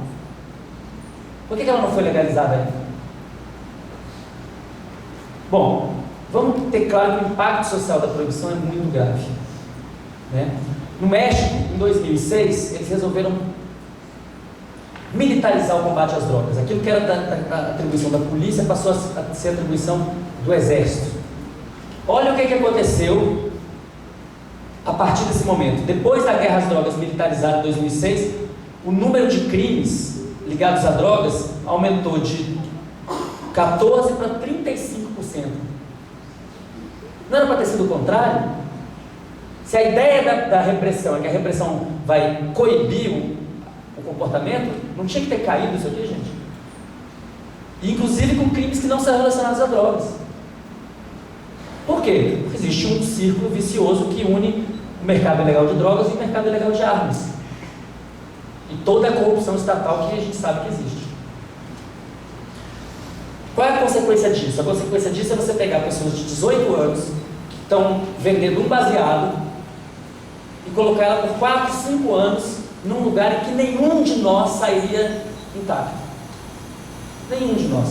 Por que ela não foi legalizada ainda? Bom, vamos ter claro que o impacto social da proibição é muito grave, né? No México, em 2006, eles resolveram militarizar o combate às drogas. Aquilo que era da atribuição da polícia passou a ser atribuição do exército. Olha o que aconteceu a partir desse momento. Depois da guerra às drogas militarizada em 2006, o número de crimes ligados a drogas aumentou de 14% para 35%. Não era para ter sido o contrário? Se a ideia da repressão é que a repressão vai coibir o comportamento, não tinha que ter caído isso aqui, gente? Inclusive com crimes que não são relacionados a drogas. Por quê? Porque existe um círculo vicioso que une o mercado ilegal de drogas e o mercado ilegal de armas. E toda a corrupção estatal que a gente sabe que existe. Qual é a consequência disso? A consequência disso é você pegar pessoas de 18 anos que estão vendendo um baseado e colocar ela por 4, 5 anos num lugar em que nenhum de nós sairia intacto. Nenhum de nós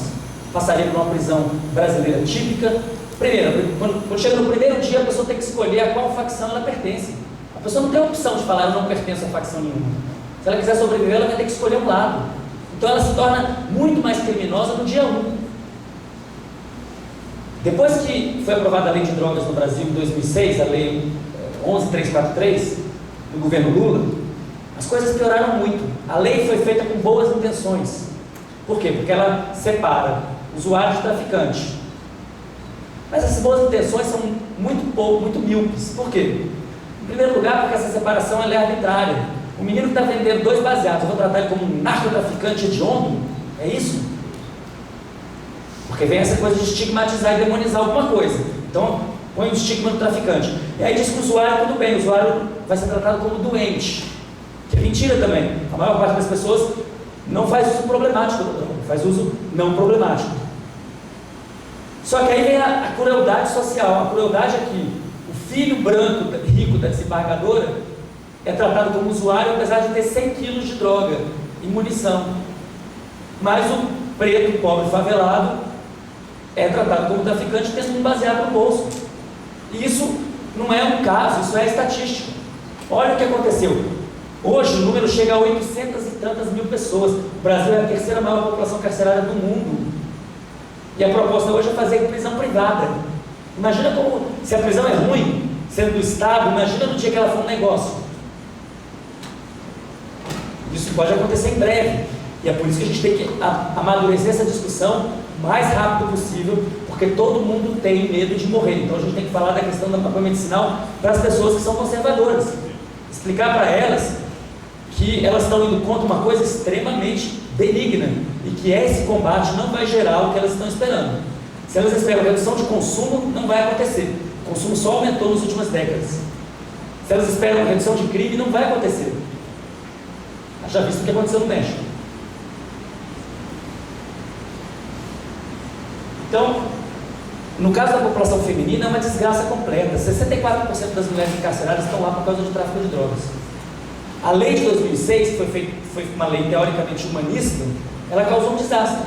passaria por uma prisão brasileira típica. Primeiro, quando chega no primeiro dia, a pessoa tem que escolher a qual facção ela pertence. A pessoa não tem a opção de falar: eu não pertenço a facção nenhuma. Se ela quiser sobreviver, ela vai ter que escolher um lado. Então ela se torna muito mais criminosa no dia 1. Depois que foi aprovada a lei de drogas no Brasil em 2006, a lei 11.343, do governo Lula, as coisas pioraram muito. A lei foi feita com boas intenções. Por quê? Porque ela separa usuário de traficante. Mas essas boas intenções são muito míopes. Por quê? Em primeiro lugar, porque essa separação é arbitrária. O menino que está vendendo 2 baseados, eu vou tratar ele como um narcotraficante hediondo? É isso? Porque vem essa coisa de estigmatizar e demonizar alguma coisa. Então, põe o estigma no traficante. E aí diz que o usuário, tudo bem, o usuário vai ser tratado como doente. Que é mentira também. A maior parte das pessoas não faz uso problemático da droga, faz uso não problemático. Só que aí vem a crueldade social. A crueldade é que o filho branco, rico da desembargadora é tratado como usuário, apesar de ter 100 quilos de droga e munição. Mas o preto, pobre, favelado é tratado como traficante, tendo um baseado no bolso. E isso não é um caso, isso é estatística. Olha o que aconteceu. Hoje o número chega a 800 e tantas mil pessoas. O Brasil é a terceira maior população carcerária do mundo. E a proposta hoje é fazer prisão privada. Imagina como, se a prisão é ruim, sendo do Estado, imagina no dia que ela for um negócio. Isso pode acontecer em breve. E é por isso que a gente tem que amadurecer essa discussão o mais rápido possível, porque todo mundo tem medo de morrer. Então a gente tem que falar da questão da maconha medicinal para as pessoas que são conservadoras. Explicar para elas que elas estão indo contra uma coisa extremamente benigna e que esse combate não vai gerar o que elas estão esperando. Se elas esperam redução de consumo, não vai acontecer. O consumo só aumentou nas últimas décadas. Se elas esperam redução de crime, não vai acontecer. Já visto o que aconteceu no México. Então, No caso da população feminina, é uma desgraça completa. 64% das mulheres encarceradas estão lá por causa de tráfico de drogas. A lei de 2006, que foi uma lei teoricamente humanista, ela causou um desastre.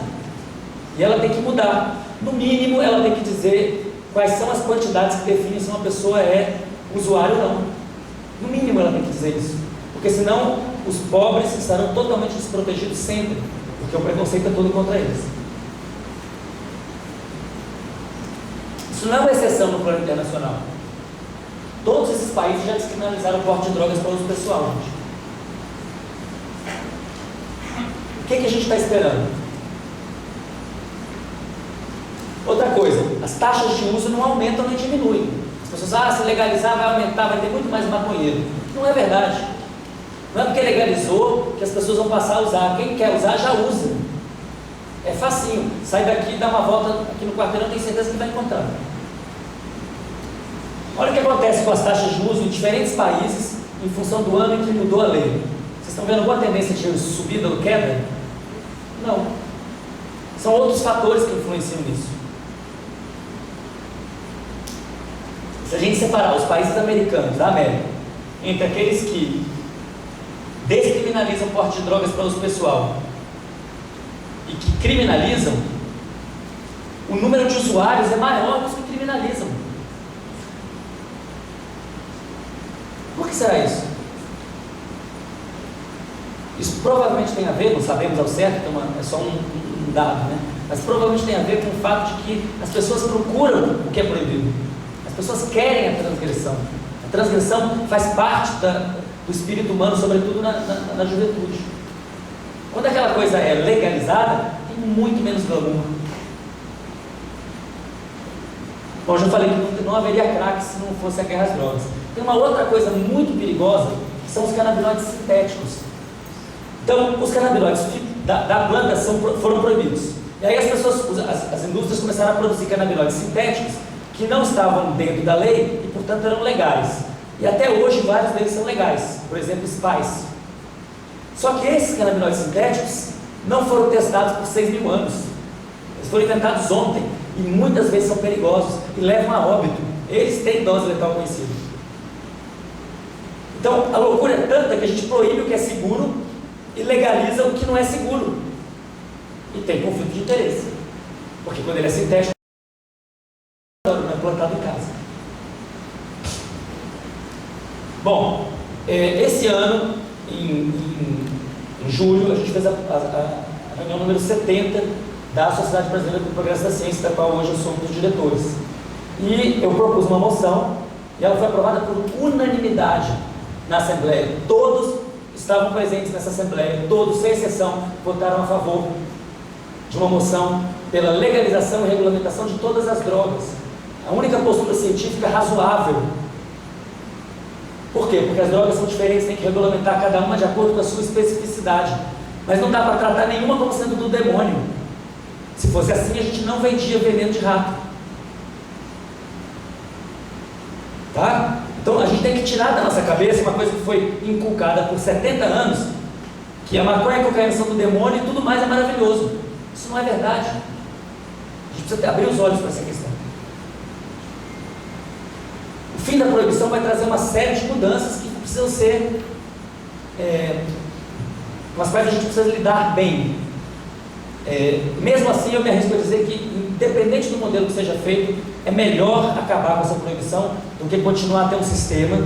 E ela tem que mudar. No mínimo, ela tem que dizer quais são as quantidades que definem se uma pessoa é usuário ou não. No mínimo, ela tem que dizer isso. Porque senão, os pobres estarão totalmente desprotegidos sempre. Porque o preconceito é todo contra eles. Isso não é uma exceção no plano internacional. Todos esses países já descriminalizaram o porte de drogas para uso pessoal, gente. O que a gente está esperando? Outra coisa, as taxas de uso não aumentam nem diminuem. As pessoas, se legalizar vai aumentar, vai ter muito mais maconheiro. Não é verdade. Não é porque legalizou que as pessoas vão passar a usar. Quem quer usar, já usa. É facinho. Sai daqui, dá uma volta aqui no quarteirão, tem certeza que vai encontrar. Olha o que acontece com as taxas de uso em diferentes países em função do ano em que mudou a lei. Vocês estão vendo alguma tendência de subida ou queda? Não. São outros fatores que influenciam nisso. Se a gente separar os países americanos da América entre aqueles que descriminalizam o porte de drogas para uso pessoal e que criminalizam, o número de usuários é maior dos que criminalizam. Por que será isso? Isso provavelmente tem a ver, não sabemos ao certo, então é só um dado, né? Mas provavelmente tem a ver com o fato de que as pessoas procuram o que é proibido. As pessoas querem a transgressão. A transgressão faz parte do espírito humano, sobretudo na juventude. Quando aquela coisa é legalizada, tem muito menos glamour. Bom, já falei que não haveria crack se não fosse a guerra às drogas. Tem uma outra coisa muito perigosa, que são os canabinoides sintéticos. Então, os canabinoides da planta foram proibidos. E aí as indústrias começaram a produzir canabinoides sintéticos que não estavam dentro da lei e, portanto, eram legais. E até hoje vários deles são legais. Por exemplo, Spice. Só que esses canabinoides sintéticos não foram testados por 6.000 anos. Eles foram inventados ontem e muitas vezes são perigosos e levam a óbito. Eles têm dose letal conhecida. Então, a loucura é tanta que a gente proíbe o que é seguro e legaliza o que não é seguro. E tem conflito de interesse. Porque quando ele é sintético, não é plantado em casa. Bom, esse ano, em julho, a gente fez a reunião número 70 da Sociedade Brasileira do Progresso da Ciência, da qual hoje eu sou um dos diretores. E eu propus uma moção, e ela foi aprovada por unanimidade na Assembleia. Todos estavam presentes nessa Assembleia, todos, sem exceção, votaram a favor de uma moção pela legalização e regulamentação de todas as drogas. A única postura científica razoável. Por quê? Porque as drogas são diferentes, tem que regulamentar cada uma de acordo com a sua especificidade. Mas não dá para tratar nenhuma como sendo do demônio. Se fosse assim, a gente não vendia veneno de rato. Tá? Então a gente tem que tirar da nossa cabeça uma coisa que foi inculcada por 70 anos, que a maconha e a cocaína são do demônio e tudo mais é maravilhoso. Isso não é verdade. A gente precisa abrir os olhos para essa questão. O fim da proibição vai trazer uma série de mudanças que precisam ser com as quais a gente precisa lidar bem. Mesmo assim, eu me arrisco a dizer que, independente do modelo que seja feito, é melhor acabar com essa proibição do que continuar a ter um sistema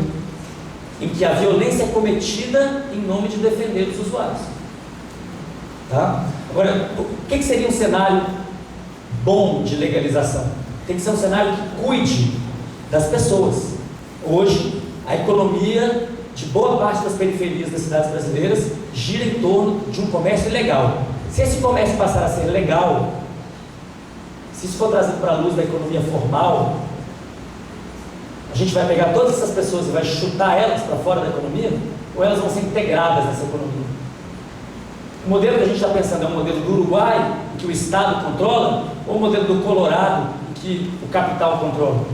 em que a violência é cometida em nome de defender os usuários. Tá? Agora, o que seria um cenário bom de legalização? Tem que ser um cenário que cuide das pessoas. Hoje, a economia de boa parte das periferias das cidades brasileiras gira em torno de um comércio ilegal. Se esse comércio passar a ser legal, se isso for trazido para a luz da economia formal, a gente vai pegar todas essas pessoas e vai chutar elas para fora da economia, ou elas vão ser integradas nessa economia? O modelo que a gente está pensando é o modelo do Uruguai, em que o Estado controla, ou o modelo do Colorado, em que o capital controla?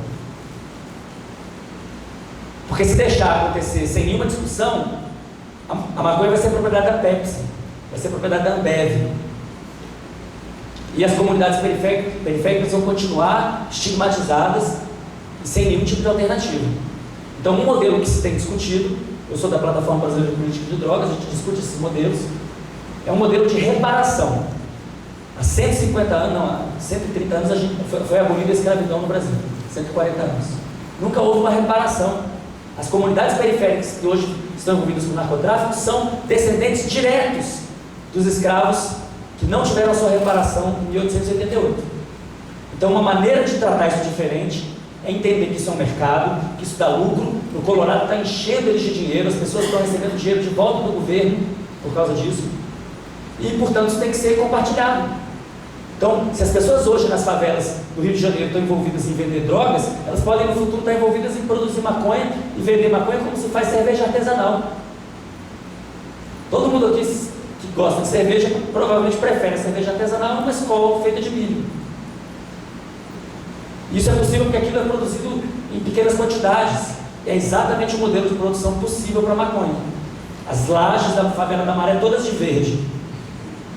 Porque se deixar acontecer sem nenhuma discussão, a maconha vai ser propriedade da Pepsi, vai ser propriedade da Ambev. E as comunidades periféricas vão continuar estigmatizadas e sem nenhum tipo de alternativa. Então, um modelo que se tem discutido, eu sou da Plataforma Brasileira de Política de Drogas, a gente discute esses modelos, é um modelo de reparação. Há 150 anos, não, há 130 anos foi abolida a escravidão no Brasil, 140 anos. Nunca houve uma reparação. As comunidades periféricas que hoje estão envolvidas com narcotráfico são descendentes diretos dos escravos que não tiveram sua reparação em 1888. Então, uma maneira de tratar isso diferente é entender que isso é um mercado, que isso dá lucro. O Colorado está enchendo eles de dinheiro, as pessoas estão recebendo dinheiro de volta do governo por causa disso, e, portanto, isso tem que ser compartilhado. Então, se as pessoas hoje nas favelas do Rio de Janeiro estão envolvidas em vender drogas, elas podem no futuro estar envolvidas em produzir maconha e vender maconha como se faz cerveja artesanal. Todo mundo aqui que gosta de cerveja provavelmente prefere a cerveja artesanal numa escola feita de milho. Isso é possível porque aquilo é produzido em pequenas quantidades. É exatamente o modelo de produção possível para a maconha. As lajes da favela da Maré todas de verde.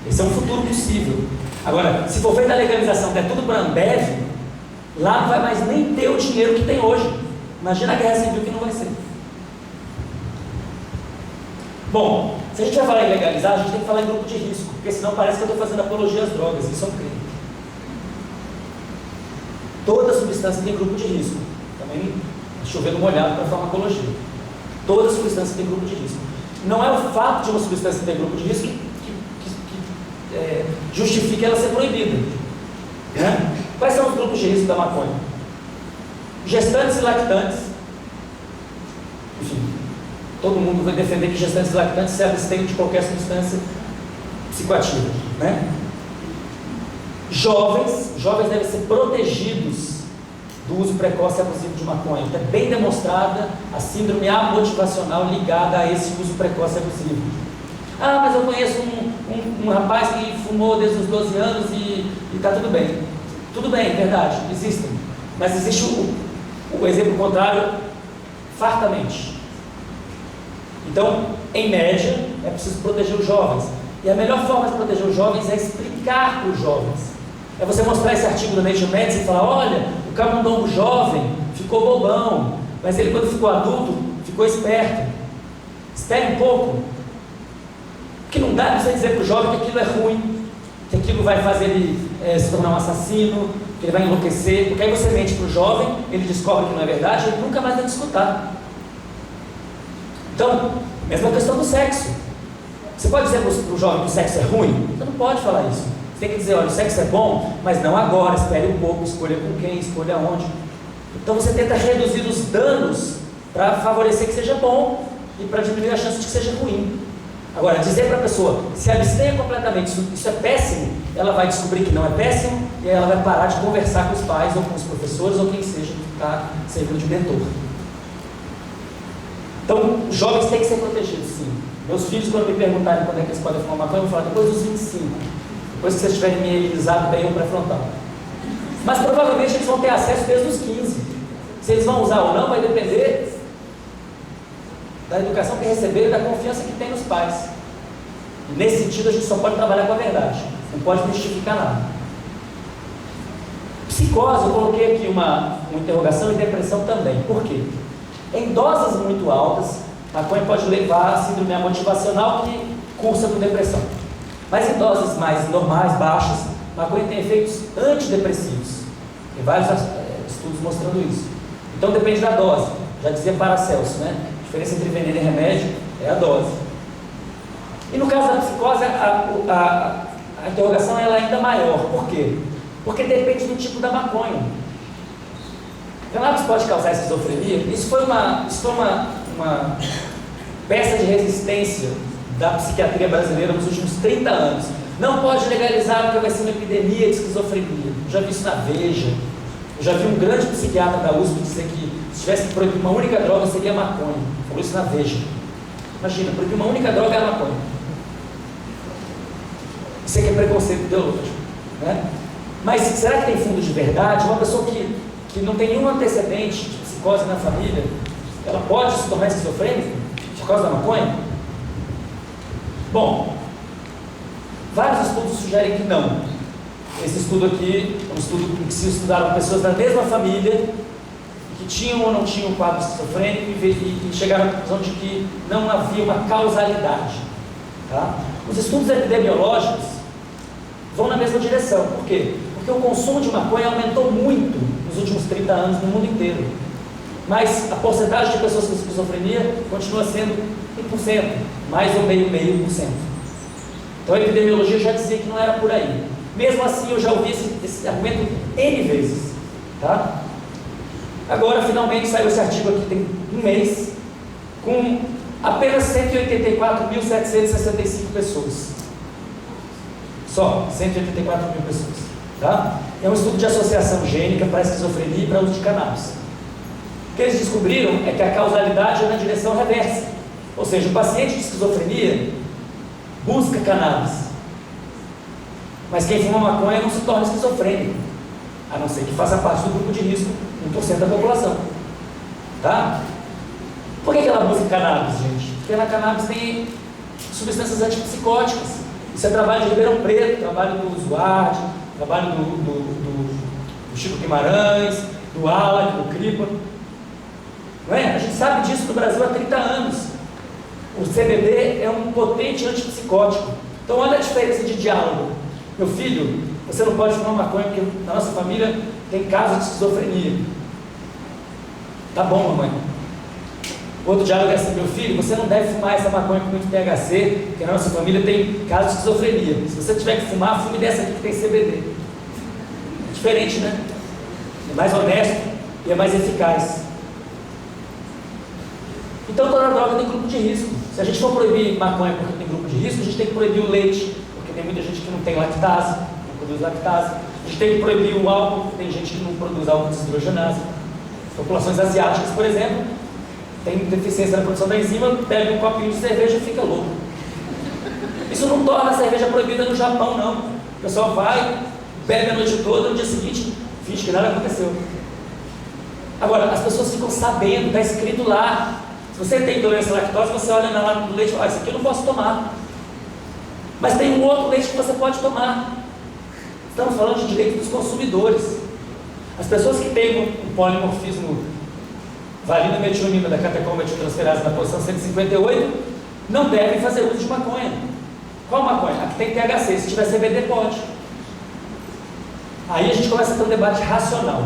Esse é um futuro possível. Agora, se for feita a legalização, der tudo para a Ambev, lá não vai mais nem ter o dinheiro que tem hoje. Imagina a guerra civil que não vai ser. Bom, se a gente vai falar em legalizar, a gente tem que falar em grupo de risco, porque senão parece que eu estou fazendo apologia às drogas. Isso é um crime. Toda substância tem grupo de risco. Também chovendo molhado para farmacologia. Toda substância tem grupo de risco. Não é o fato de uma substância ter grupo de risco que justifique ela ser proibida. Né? Quais são os grupos de risco da maconha? Gestantes e lactantes. Enfim, todo mundo vai defender que gestantes e lactantes se abstenham de qualquer substância psicoativa. Né? Jovens devem ser protegidos do uso precoce e abusivo de maconha. É bem demonstrada a síndrome amotivacional ligada a esse uso precoce e abusivo. Ah, mas eu conheço um rapaz que fumou desde os 12 anos e está tudo bem. Tudo bem, verdade, existem. Mas existe o exemplo contrário fartamente. Então, em média, é preciso proteger os jovens. E a melhor forma de proteger os jovens é explicar para os jovens. É você mostrar esse artigo do Nature Medicine e falar: olha, o camundongo jovem ficou bobão, mas ele, quando ficou adulto, ficou esperto. Espere um pouco. Porque não dá para você dizer para o jovem que aquilo é ruim, que aquilo vai fazer ele se tornar um assassino, que ele vai enlouquecer, porque aí você mente para o jovem, ele descobre que não é verdade, ele nunca mais vai te escutar. Então, mesma questão do sexo. Você pode dizer para o jovem que o sexo é ruim? Você não pode falar isso. Você tem que dizer: olha, o sexo é bom, mas não agora, espere um pouco, escolha com quem, escolha onde. Então você tenta reduzir os danos para favorecer que seja bom e para diminuir a chance de que seja ruim. Agora, dizer para a pessoa: se abstenha completamente, isso é péssimo, ela vai descobrir que não é péssimo e aí ela vai parar de conversar com os pais ou com os professores ou quem seja que está servindo de mentor. Então, os jovens têm que ser protegidos, sim. Meus filhos, quando me perguntarem quando é que eles podem fumar maconha, eu vou falar depois dos 25, depois que vocês tiverem mielinizado bem o pré-frontal. Mas provavelmente eles vão ter acesso desde os 15. Se eles vão usar ou não vai depender da educação que receberam e da confiança que tem nos pais. E nesse sentido, a gente só pode trabalhar com a verdade, não pode mistificar nada. Psicose, eu coloquei aqui uma interrogação, e depressão também. Por quê? Em doses muito altas, a maconha pode levar a síndrome motivacional que cursa com depressão. Mas em doses mais normais, baixas, a maconha tem efeitos antidepressivos. Tem vários estudos mostrando isso. Então depende da dose. Já dizia Paracelso, né? A diferença entre veneno e remédio é a dose. E no caso da psicose, a interrogação ela é ainda maior. Por quê? Porque depende do tipo da maconha. Cannabis pode causar esquizofrenia? Isso foi uma peça de resistência da psiquiatria brasileira nos últimos 30 anos. Não pode legalizar porque vai ser uma epidemia de esquizofrenia. Eu já vi isso na Veja. Eu já vi um grande psiquiatra da USP dizer que se tivesse que proibir uma única droga seria a maconha. Falou isso na Veja. Imagina, proibir uma única droga é a maconha. Isso aqui é preconceito ideológico, né? Mas será que tem fundo de verdade? Uma pessoa que não tem nenhum antecedente de psicose na família, ela pode se tornar esquizofrênica por causa da maconha? Bom, vários estudos sugerem que não. Esse estudo aqui é um estudo em que se estudaram pessoas da mesma família, que tinham ou não tinham quadro esquizofrênico e chegaram à conclusão de que não havia uma causalidade. Tá? Os estudos epidemiológicos vão na mesma direção. Por quê? Porque o consumo de maconha aumentou muito nos últimos 30 anos no mundo inteiro. Mas a porcentagem de pessoas com esquizofrenia continua sendo 1%, mais ou meio por cento. Então a epidemiologia já dizia que não era por aí. Mesmo assim, eu já ouvi esse argumento N vezes. Tá? Agora, finalmente, saiu esse artigo aqui, tem um mês, com apenas 184.765 pessoas. Só 184 mil pessoas. Tá? É um estudo de associação gênica para esquizofrenia e para uso de cannabis. O que eles descobriram é que a causalidade é na direção reversa. Ou seja, o paciente de esquizofrenia busca cannabis. Mas quem fuma maconha não se torna esquizofrênico, a não ser que faça parte do grupo de risco, 1% da população. Tá? Por que ela busca cannabis, gente? Porque na cannabis tem substâncias antipsicóticas. Isso é trabalho de Ribeirão Preto, trabalho do Zuardi, trabalho do Chico Guimarães, do Ala, do Cripa. Não é? A gente sabe disso no Brasil há 30 anos. O CBD é um potente antipsicótico. Então olha a diferença de diálogo. Meu filho, você não pode fumar maconha porque na nossa família tem casos de esquizofrenia. Tá bom, mamãe. Outro diálogo é assim: meu filho, você não deve fumar essa maconha com muito THC, porque na nossa família tem casos de esquizofrenia. Se você tiver que fumar, fume dessa aqui que tem CBD. É diferente, né? É mais honesto e é mais eficaz. Então toda droga tem grupo de risco. Se a gente for proibir maconha porque tem grupo de risco, a gente tem que proibir o leite, porque tem muita gente que não tem lactase, não produz lactase. A gente tem que proibir o álcool, porque tem gente que não produz álcool desidrogenase. Populações asiáticas, por exemplo, tem deficiência na produção da enzima, bebe um copinho de cerveja e fica louco. Isso não torna a cerveja proibida no Japão, não. O pessoal vai, bebe a noite toda, no dia seguinte, finge que nada aconteceu. Agora, as pessoas ficam sabendo, está escrito lá. Se você tem intolerância à lactose, você olha na lata do leite e fala: isso aqui eu não posso tomar. Mas tem um outro leite que você pode tomar. Estamos falando de direito dos consumidores. As pessoas que têm um polimorfismo valida metionina da catecol metiltransferase na posição 158 não devem fazer uso de maconha. Qual maconha? A que tem THC. Se tiver CBD, pode. Aí a gente começa a ter um debate racional.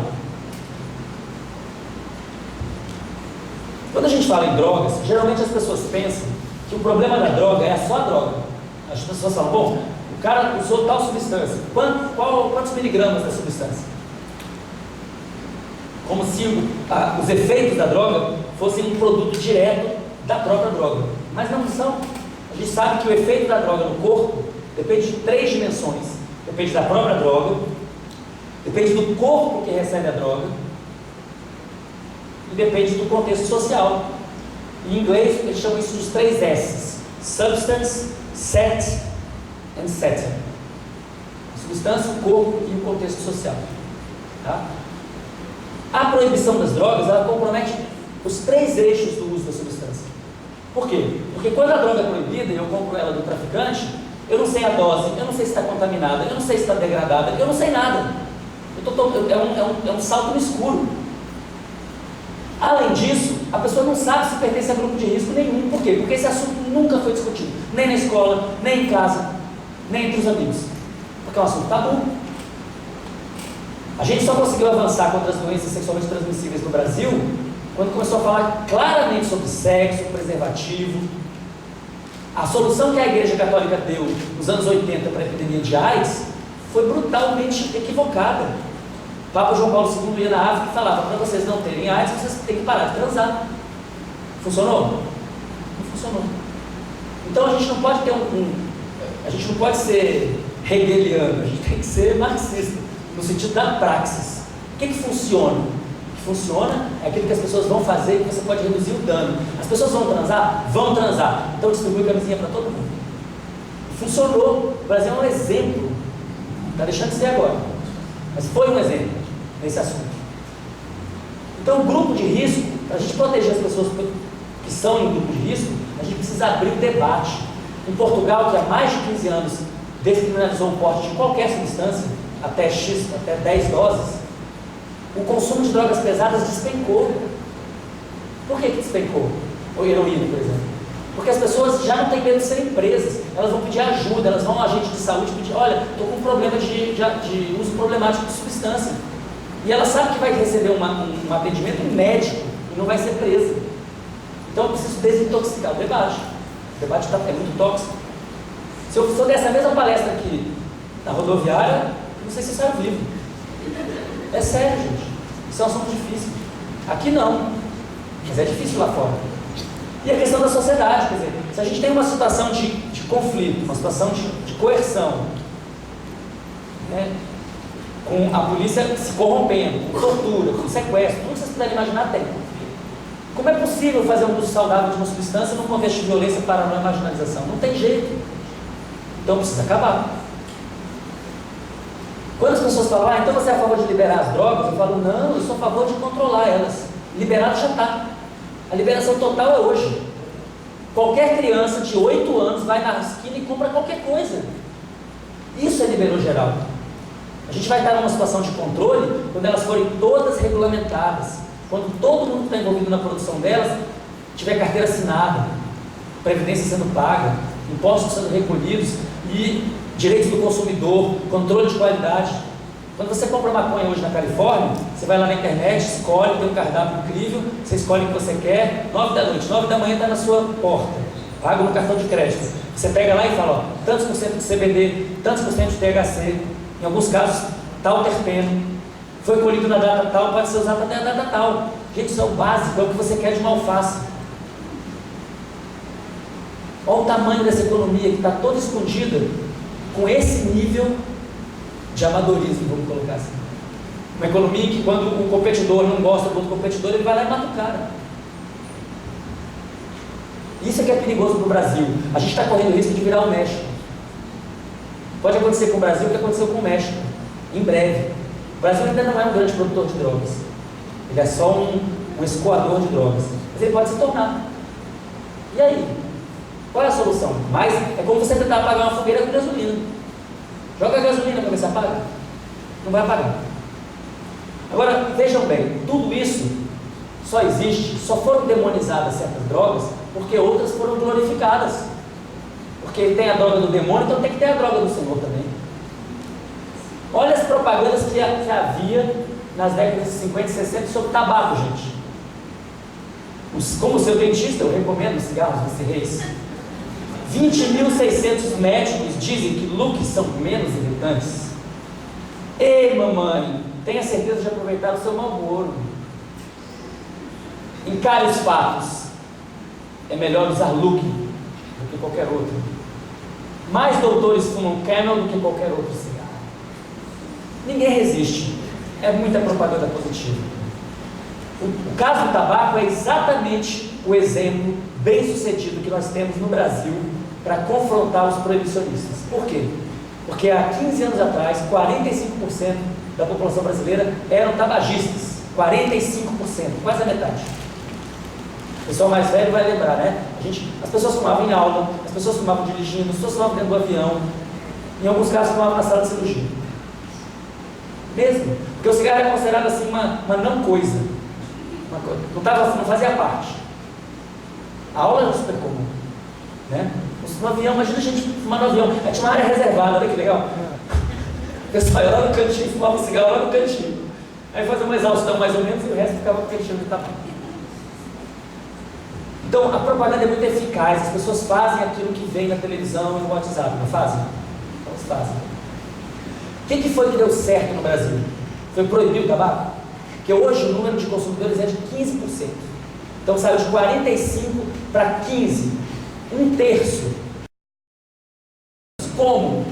Quando a gente fala em drogas, geralmente as pessoas pensam que o problema da droga é só a droga. As pessoas falam: bom, o cara usou tal substância, quantos miligramas da substância? Como se os efeitos da droga fossem um produto direto da própria droga. Mas não são. A gente sabe que o efeito da droga no corpo depende de 3 dimensões. Depende da própria droga, depende do corpo que recebe a droga e depende do contexto social. Em inglês, eles chamam isso dos 3 S's: Substance, Set and Setting. A substância, o corpo e o contexto social. Tá? A proibição das drogas, ela compromete os 3 eixos do uso da substância. Por quê? Porque quando a droga é proibida e eu compro ela do traficante, eu não sei a dose, eu não sei se está contaminada, eu não sei se está degradada, eu não sei nada. É um salto no escuro. Além disso, a pessoa não sabe se pertence a grupo de risco nenhum. Por quê? Porque esse assunto nunca foi discutido, nem na escola, nem em casa, nem entre os amigos. Porque é um assunto tabu. A gente só conseguiu avançar contra as doenças sexualmente transmissíveis no Brasil quando começou a falar claramente sobre sexo, preservativo. A solução que a Igreja Católica deu nos anos 80 para a epidemia de AIDS foi brutalmente equivocada. O Papa João Paulo II ia na África e falava: para vocês não terem AIDS, vocês têm que parar de transar. Funcionou? Não funcionou. Então a gente não pode ter a gente não pode ser hegeliano, a gente tem que ser marxista, no sentido da praxis. O que funciona? O que funciona é aquilo que as pessoas vão fazer e que você pode reduzir o dano. As pessoas vão transar? Vão transar. Então distribui camisinha para todo mundo. Funcionou. O Brasil é um exemplo. Está deixando de ser agora, mas foi um exemplo nesse assunto. Então, o grupo de risco, para a gente proteger as pessoas que são em grupo de risco, a gente precisa abrir o debate. Em Portugal, que há mais de 15 anos descriminalizou o porte de qualquer substância, até 10 doses, o consumo de drogas pesadas despencou. Por que despencou? Ou heroína, por exemplo. Porque as pessoas já não têm medo de serem presas, elas vão pedir ajuda, elas vão ao agente de saúde pedir, olha, estou com um problema de uso problemático de substância. E ela sabe que vai receber um atendimento médico e não vai ser presa. Então eu preciso desintoxicar o debate. O debate é muito tóxico. Se eu der essa mesma palestra aqui na rodoviária, não sei se eu saio vivo. É sério, gente. Isso é um assunto difícil. Aqui não, mas é difícil lá fora. E a questão da sociedade, quer dizer, se a gente tem uma situação de conflito, uma situação de coerção, né, com a polícia se corrompendo, com tortura, com sequestro, tudo que vocês puderem imaginar tem. Como é possível fazer um uso saudável de uma substância num contexto de violência para a marginalização? Não tem jeito. Então precisa acabar. Quando as pessoas falam, então você é a favor de liberar as drogas? Eu falo, não, eu sou a favor de controlar elas. Liberado já está. A liberação total é hoje. Qualquer criança de 8 anos vai na esquina e compra qualquer coisa. Isso é liberou geral. A gente vai estar numa situação de controle quando elas forem todas regulamentadas. Quando todo mundo que está envolvido na produção delas tiver carteira assinada, previdência sendo paga, impostos sendo recolhidos e direitos do consumidor, controle de qualidade. Quando você compra maconha hoje na Califórnia, você vai lá na internet, escolhe, tem um cardápio incrível, você escolhe o que você quer, 9 da noite, 9 da manhã está na sua porta, paga no cartão de crédito. Você pega lá e fala, ó, tantos por cento de CBD, tantos por cento de THC, em alguns casos, tal terpeno, foi colhido na data tal, pode ser usado até a data tal. Gente, isso é o básico, é o que você quer de uma alface. Olha o tamanho dessa economia que está toda escondida com esse nível de amadorismo, vamos colocar assim. Uma economia que quando o competidor não gosta do outro competidor, ele vai lá e mata o cara. Isso é que é perigoso para o Brasil. A gente está correndo o risco de virar o México. Pode acontecer com o Brasil o que aconteceu com o México, em breve. O Brasil ainda não é um grande produtor de drogas. Ele é só um escoador de drogas. Mas ele pode se tornar. E aí? Qual é a solução? Mas é como você tentar apagar uma fogueira com gasolina. Joga gasolina para ver se apaga. Não vai apagar. Agora, vejam bem, tudo isso só existe, só foram demonizadas certas drogas porque outras foram glorificadas. Porque tem a droga do demônio, então tem que ter a droga do Senhor também. Olha as propagandas que havia nas décadas de 50 e 60 sobre tabaco, gente. Como seu dentista, eu recomendo os cigarros Vice Reis. 20.600 médicos dizem que looks são menos irritantes. Ei, mamãe, tenha certeza de aproveitar o seu Marlboro. Encare os fatos. É melhor usar look do que qualquer outro. Mais doutores fumam Camel do que qualquer outro cigarro. Ninguém resiste. É muita propaganda positiva. O caso do tabaco é exatamente o exemplo bem sucedido que nós temos no Brasil para confrontar os proibicionistas. Por quê? Porque há 15 anos atrás, 45% da população brasileira eram tabagistas. 45%, quase a metade. O pessoal mais velho vai lembrar, né? As pessoas fumavam em aula, as pessoas fumavam dirigindo, as pessoas fumavam dentro do avião, em alguns casos fumavam na sala de cirurgia. Mesmo, porque o cigarro é considerado assim uma não coisa. Não fazia parte. A aula era super comum, né? No avião, imagina a gente fumar no avião. Aí tinha uma área reservada, olha que legal. O pessoal ia lá no cantinho, fumava um cigarro lá no cantinho. Aí fazia uma exaustão mais ou menos e o resto ficava queixando de tabaco. Então a propaganda é muito eficaz, as pessoas fazem aquilo que vem na televisão e no WhatsApp, não fazem? Elas fazem. O que foi que deu certo no Brasil? Foi proibir o tabaco? Porque hoje o número de consumidores é de 15%. Então saiu de 45% para 15%. Um terço. Como?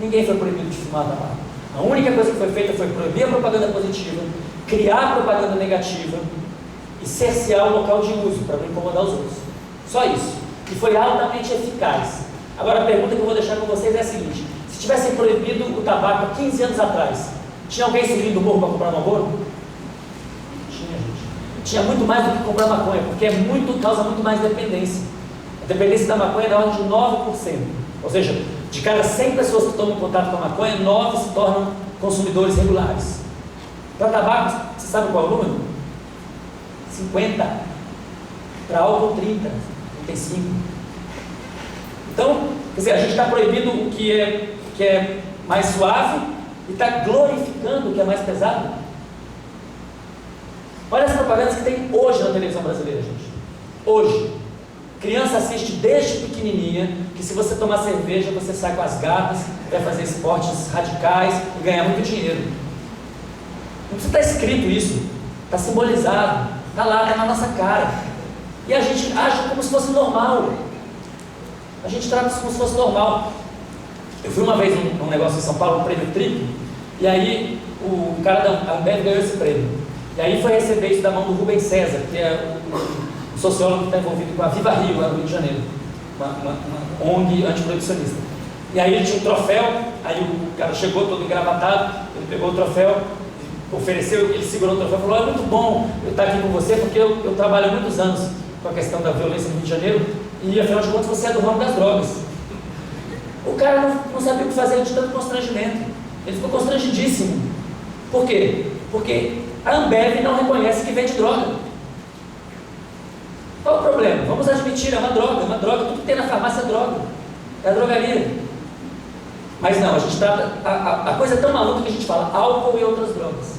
Ninguém foi proibido de fumar tabaco. A única coisa que foi feita foi proibir a propaganda positiva, criar a propaganda negativa e cercear o local de uso para não incomodar os outros. Só isso. E foi altamente eficaz. Agora a pergunta que eu vou deixar com vocês é a seguinte: se tivessem proibido o tabaco há 15 anos atrás, tinha alguém subindo do morro para comprar Marlboro? Tinha, gente. Tinha muito mais do que comprar maconha, porque causa muito mais dependência. A dependência da maconha é da ordem de 9%. Ou seja, de cada 100 pessoas que tomam contato com a maconha, 9 se tornam consumidores regulares. Para tabaco, você sabe qual é o número? 50. Para álcool, 30, 35. Então, quer dizer, a gente está proibindo o que é mais suave e está glorificando o que é mais pesado. Olha as propagandas que tem hoje na televisão brasileira, gente. Hoje. Criança assiste desde pequenininha que se você tomar cerveja, você sai com as gatas, vai fazer esportes radicais e ganhar muito dinheiro. Não precisa estar escrito isso. Está simbolizado. Está lá, está na nossa cara. E a gente age como se fosse normal. A gente trata isso como se fosse normal. Eu fui uma vez num negócio em São Paulo, um prêmio triplo, e aí o cara da Ambev ganhou esse prêmio. E aí foi receber isso da mão do Rubens César, que é um sociólogo que está envolvido com a Viva Rio, lá no Rio de Janeiro, uma ONG antiproibicionista. E aí ele tinha um troféu, aí o cara chegou todo engravatado, ele pegou o troféu, ofereceu, ele segurou o troféu e falou: é muito bom eu estar aqui com você, porque eu trabalho há muitos anos com a questão da violência no Rio de Janeiro, e afinal de contas você é do ramo das drogas. O cara não sabia o que fazer de tanto constrangimento. Ele ficou constrangidíssimo. Por quê? Porque a Ambev não reconhece que vende droga. Qual o problema? Vamos admitir, é uma droga, tudo que tem na farmácia é droga. É a drogaria. Mas não, a gente trata. A coisa é tão maluca que a gente fala álcool e outras drogas.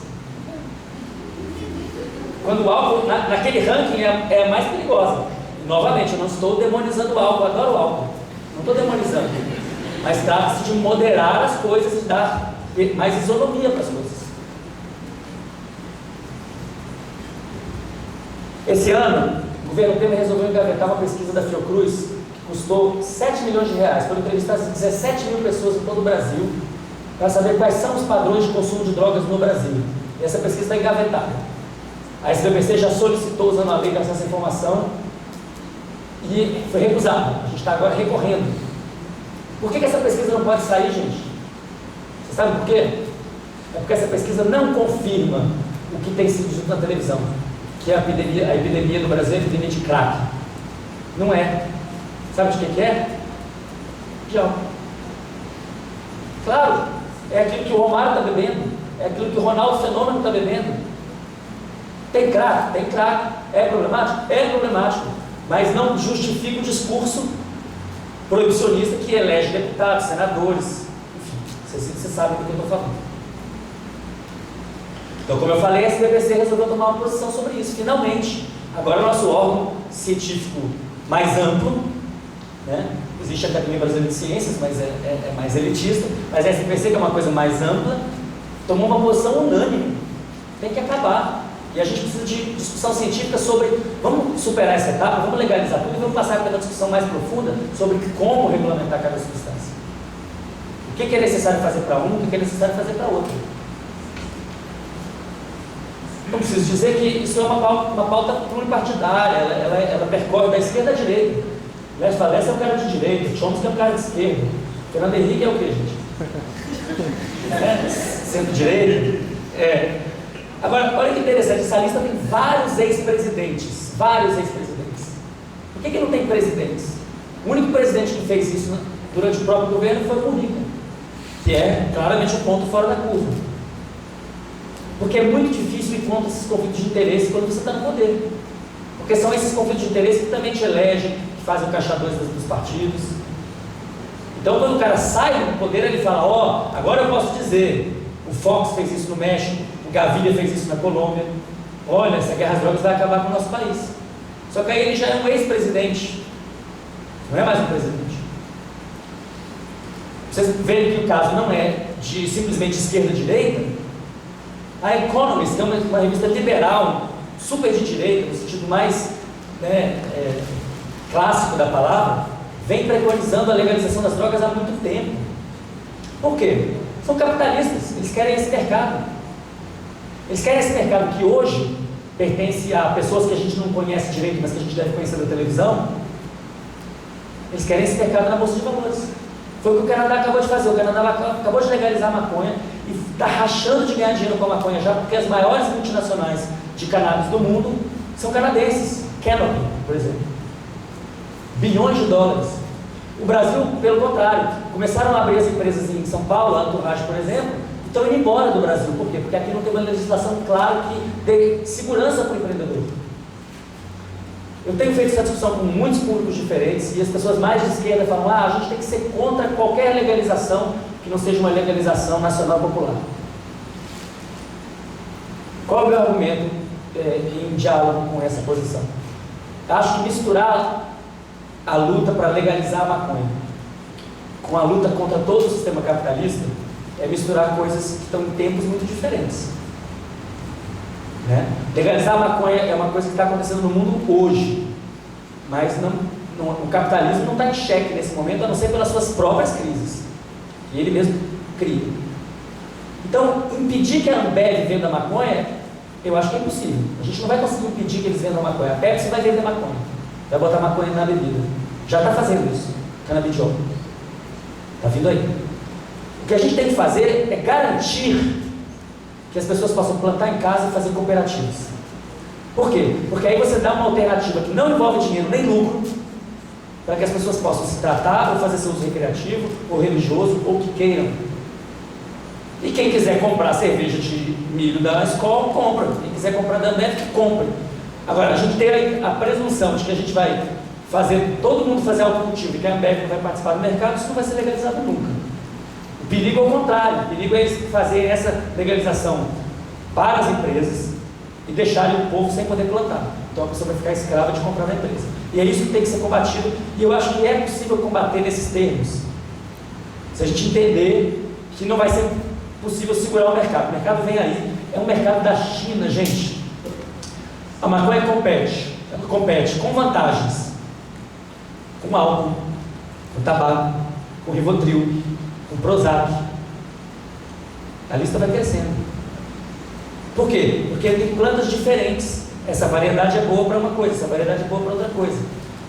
Quando o álcool, naquele ranking, é a mais perigosa. E, novamente, eu não estou demonizando o álcool, eu adoro o álcool. Não estou demonizando. Mas trata-se de moderar as coisas e dar mais isonomia para as coisas. Esse ano, o governo Temer resolveu engavetar uma pesquisa da Fiocruz que custou 7 milhões de reais. Foram entrevistadas 17 mil pessoas em todo o Brasil para saber quais são os padrões de consumo de drogas no Brasil. E essa pesquisa está engavetada. A SBPC já solicitou, usando a lei de acesso à informação, e foi recusada. A gente está agora recorrendo. Por que essa pesquisa não pode sair, gente? Você sabe por quê? É porque essa pesquisa não confirma o que tem sido dito na televisão, que é a epidemia no Brasil é a epidemia de crack. Não é. Sabe de que é? De álcool. Claro, é aquilo que o Romário está bebendo, é aquilo que o Ronaldo Fenômeno está bebendo. Tem crack? Tem crack. É problemático? É problemático. Mas não justifica o discurso proibicionista que elege deputados, senadores, enfim, você sabe do que eu estou falando. Então, como eu falei, a SBPC resolveu tomar uma posição sobre isso, finalmente. Agora o nosso órgão científico mais amplo, né? Existe a Academia Brasileira de Ciências, mas é mais elitista, mas a SBPC, que é uma coisa mais ampla, tomou uma posição unânime. Tem que acabar. E a gente precisa de discussão científica sobre, vamos superar essa etapa, vamos legalizar tudo e vamos passar para uma discussão mais profunda sobre como regulamentar cada substância. O que é necessário fazer para um, o que é necessário fazer para outro. Não preciso dizer que isso é uma pauta pluripartidária, ela percorre da esquerda à direita. Léo Valessa é um cara de direita, Chomsky é um cara de esquerda, Fernando Henrique é o quê, gente? Centro-direita? Agora, olha que interessante, essa lista tem vários ex-presidentes. Por que não tem presidentes? O único presidente que fez isso durante o próprio governo foi o Mujica, que é claramente um ponto fora da curva. Porque é muito difícil ir contra esses conflitos de interesse quando você está no poder. Porque são esses conflitos de interesse que também te elegem, que fazem o caixa 2 dos partidos. Então, quando o cara sai do poder, ele fala: agora eu posso dizer, o Fox fez isso no México, o Gaviria fez isso na Colômbia. Olha, essa guerra às drogas vai acabar com o nosso país. Só que aí ele já é um ex-presidente, não é mais um presidente. Vocês veem que o caso não é de simplesmente esquerda-direita. A Economist, que é uma revista liberal, super de direita, no sentido mais clássico da palavra, vem preconizando a legalização das drogas há muito tempo. Por quê? São capitalistas, eles querem esse mercado. Eles querem esse mercado que hoje pertence a pessoas que a gente não conhece direito, mas que a gente deve conhecer da televisão. Eles querem esse mercado na Bolsa de Valores. Foi o que o Canadá acabou de fazer. O Canadá acabou de legalizar a maconha e está rachando de ganhar dinheiro com a maconha já, porque as maiores multinacionais de cannabis do mundo são canadenses. Canopy, por exemplo. Bilhões de dólares. O Brasil, pelo contrário, começaram a abrir as empresas em São Paulo, a Entourage, por exemplo, e estão indo embora do Brasil. Por quê? Porque aqui não tem uma legislação clara que dê segurança para o empreendedor. Eu tenho feito essa discussão com muitos públicos diferentes e as pessoas mais de esquerda falam: a gente tem que ser contra qualquer legalização que não seja uma legalização nacional popular. Qual é o meu argumento em diálogo com essa posição? Acho que misturar a luta para legalizar a maconha com a luta contra todo o sistema capitalista é misturar coisas que estão em tempos muito diferentes. Legalizar a maconha é uma coisa que está acontecendo no mundo hoje, mas o capitalismo não está em xeque nesse momento, a não ser pelas suas próprias crises, que ele mesmo cria. Então, impedir que a Ambev venda maconha, eu acho que é impossível. A gente não vai conseguir impedir que eles vendam maconha. A Pepsi vai vender maconha, vai botar maconha na bebida. Já está fazendo isso, canabidiol. Está vindo aí. O que a gente tem que fazer é garantir que as pessoas possam plantar em casa e fazer cooperativas. Por quê? Porque aí você dá uma alternativa que não envolve dinheiro nem lucro, para que as pessoas possam se tratar ou fazer seu uso recreativo, ou religioso, ou o que queiram. E quem quiser comprar cerveja de milho da escola, compra. Quem quiser comprar da Ambev, que compra. Agora, a gente tem a presunção de que a gente vai fazer todo mundo fazer autocultivo e que a Ambev não vai participar do mercado, isso não vai ser legalizado nunca. O perigo é o contrário, o perigo é eles fazer essa legalização para as empresas e deixarem o povo sem poder plantar. Então a pessoa vai ficar escrava de comprar na empresa. E é isso que tem que ser combatido, e eu acho que é possível combater nesses termos. Se a gente entender que não vai ser possível segurar o mercado. O mercado vem aí, é um mercado da China, gente. A maconha compete com vantagens, com álcool, com tabaco, com Rivotril, com Prozac. A lista vai crescendo. Por quê? Porque tem plantas diferentes. Essa variedade é boa para uma coisa, essa variedade é boa para outra coisa.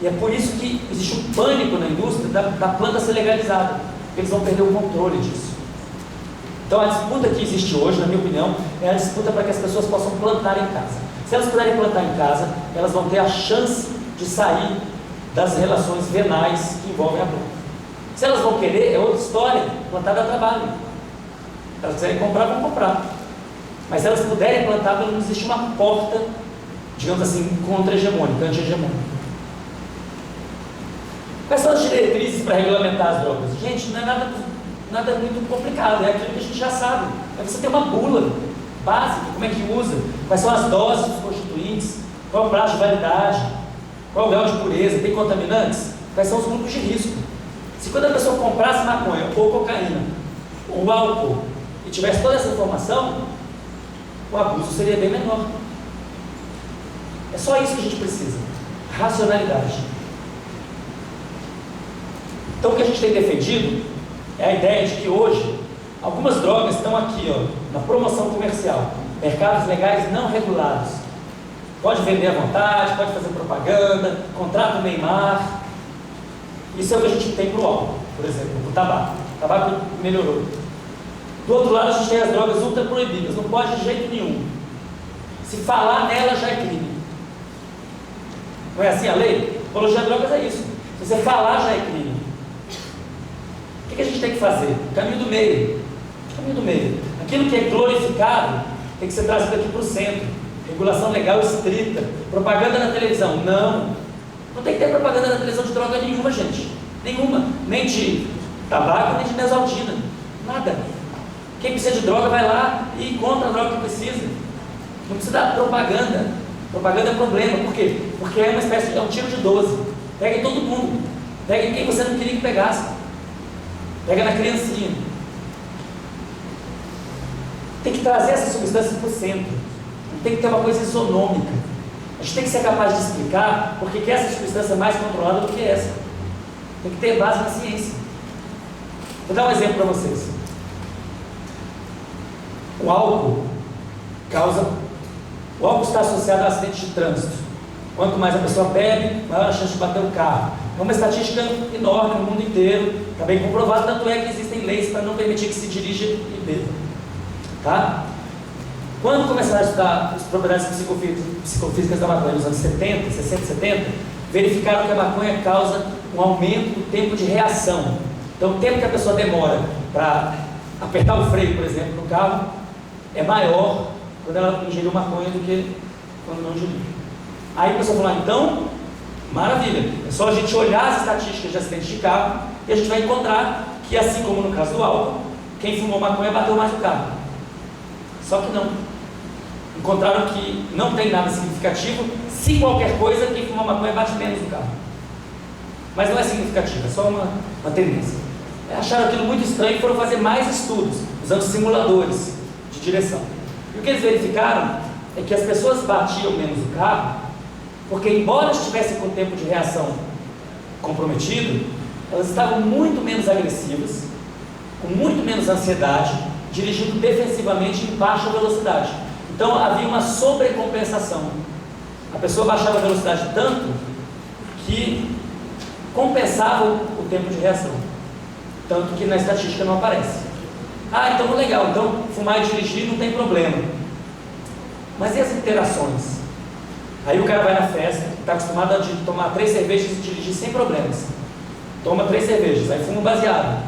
E é por isso que existe um pânico na indústria da planta ser legalizada, porque eles vão perder o controle disso. Então a disputa que existe hoje, na minha opinião, é a disputa para que as pessoas possam plantar em casa. Se elas puderem plantar em casa, elas vão ter a chance de sair das relações venais que envolvem a planta. Se elas vão querer, é outra história. Plantar dá trabalho. Se elas quiserem comprar, vão comprar. Mas se elas puderem plantar, pelo menos existe uma porta, digamos assim, contra-hegemônica, anti-hegemônica. Quais são as diretrizes para regulamentar as drogas? Gente, não é nada muito complicado, é aquilo que a gente já sabe. É você ter uma bula básica, como é que usa, quais são as doses dos constituintes, qual é o prazo de validade, qual é o grau de pureza, tem contaminantes, quais são os grupos de risco. Se quando a pessoa comprasse maconha ou cocaína ou álcool e tivesse toda essa informação, o abuso seria bem menor. É só isso que a gente precisa, racionalidade. Então o que a gente tem defendido é a ideia de que hoje algumas drogas estão aqui, na promoção comercial, mercados legais não regulados. Pode vender à vontade, pode fazer propaganda, contrato Neymar. Isso é o que a gente tem para o álcool, por exemplo, para o tabaco. O tabaco melhorou. Do outro lado, a gente tem as drogas ultra proibidas, não pode de jeito nenhum. Se falar nela já é crime. Não é assim a lei? Apologia a drogas é isso. Se você falar já é crime. O que a gente tem que fazer? Caminho do meio. Caminho do meio. Aquilo que é glorificado tem que ser trazido aqui para o centro. Regulação legal estrita. Propaganda na televisão. Não. Não tem que ter propaganda na televisão de droga nenhuma, gente. Nenhuma. Nem de tabaco, nem de Neosaldina. Nada. Quem precisa de droga vai lá e encontra a droga que precisa. Não precisa dar propaganda. Propaganda é problema. Por quê? Porque é uma espécie de... é um tiro de 12. Pega em todo mundo. Pega em quem você não queria que pegasse. Pega na criancinha. Tem que trazer essas substâncias para o centro. Não tem que ter uma coisa isonômica. A gente tem que ser capaz de explicar por que essa substância é mais controlada do que essa. Tem que ter base na ciência. Vou dar um exemplo para vocês. O álcool está associado a acidentes de trânsito. Quanto mais a pessoa bebe, maior a chance de bater o carro. É uma estatística enorme no mundo inteiro, está bem comprovado, tanto é que existem leis para não permitir que se dirija e beba. Tá? Quando começaram a estudar as propriedades psicofísicas da maconha nos anos 70, 60, 70, verificaram que a maconha causa um aumento do tempo de reação. Então, o tempo que a pessoa demora para apertar o freio, por exemplo, no carro, é maior quando ela ingeriu maconha do que quando não ingeriu. Aí a pessoa fala, então, maravilha, é só a gente olhar as estatísticas de acidentes de carro e a gente vai encontrar que, assim como no caso do álcool, quem fumou maconha bateu mais no carro. Só que não. Encontraram que não tem nada significativo. Se qualquer coisa, quem fumou maconha bate menos no carro. Mas não é significativo, é só uma tendência. Acharam aquilo muito estranho e foram fazer mais estudos, usando simuladores de direção. E o que eles verificaram é que as pessoas batiam menos o carro, porque embora estivessem com o tempo de reação comprometido, elas estavam muito menos agressivas, com muito menos ansiedade, dirigindo defensivamente em baixa velocidade. Então havia uma sobrecompensação. A pessoa baixava a velocidade tanto que compensava o tempo de reação. Tanto que na estatística não aparece. Ah, então legal, então fumar e dirigir não tem problema. Mas e as interações? Aí o cara vai na festa, está acostumado a tomar 3 cervejas e dirigir sem problemas. Toma 3 cervejas, aí fuma um baseado.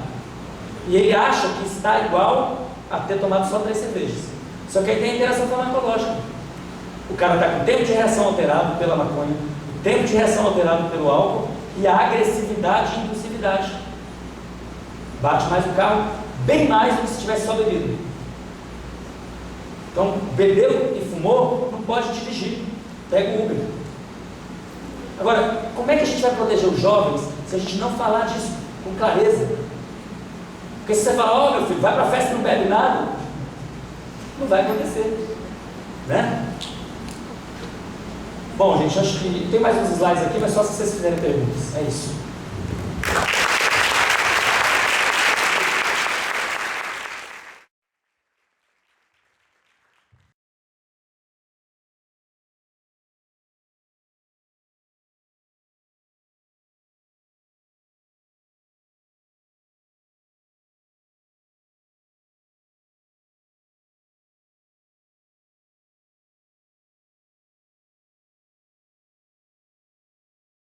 E ele acha que está igual a ter tomado só 3 cervejas. Só que aí tem a interação farmacológica. O cara está com o tempo de reação alterado pela maconha, o tempo de reação alterado pelo álcool e a agressividade e impulsividade. Bate mais o carro, bem mais do que se tivesse só bebido. Então, bebeu e fumou, não pode dirigir. Pega o Uber. Agora, como é que a gente vai proteger os jovens se a gente não falar disso com clareza? Porque se você falar, ó, meu filho, vai para a festa e não bebe nada, não vai acontecer, né? Bom, gente, acho que tem mais uns slides aqui, mas só se vocês fizerem perguntas. É isso.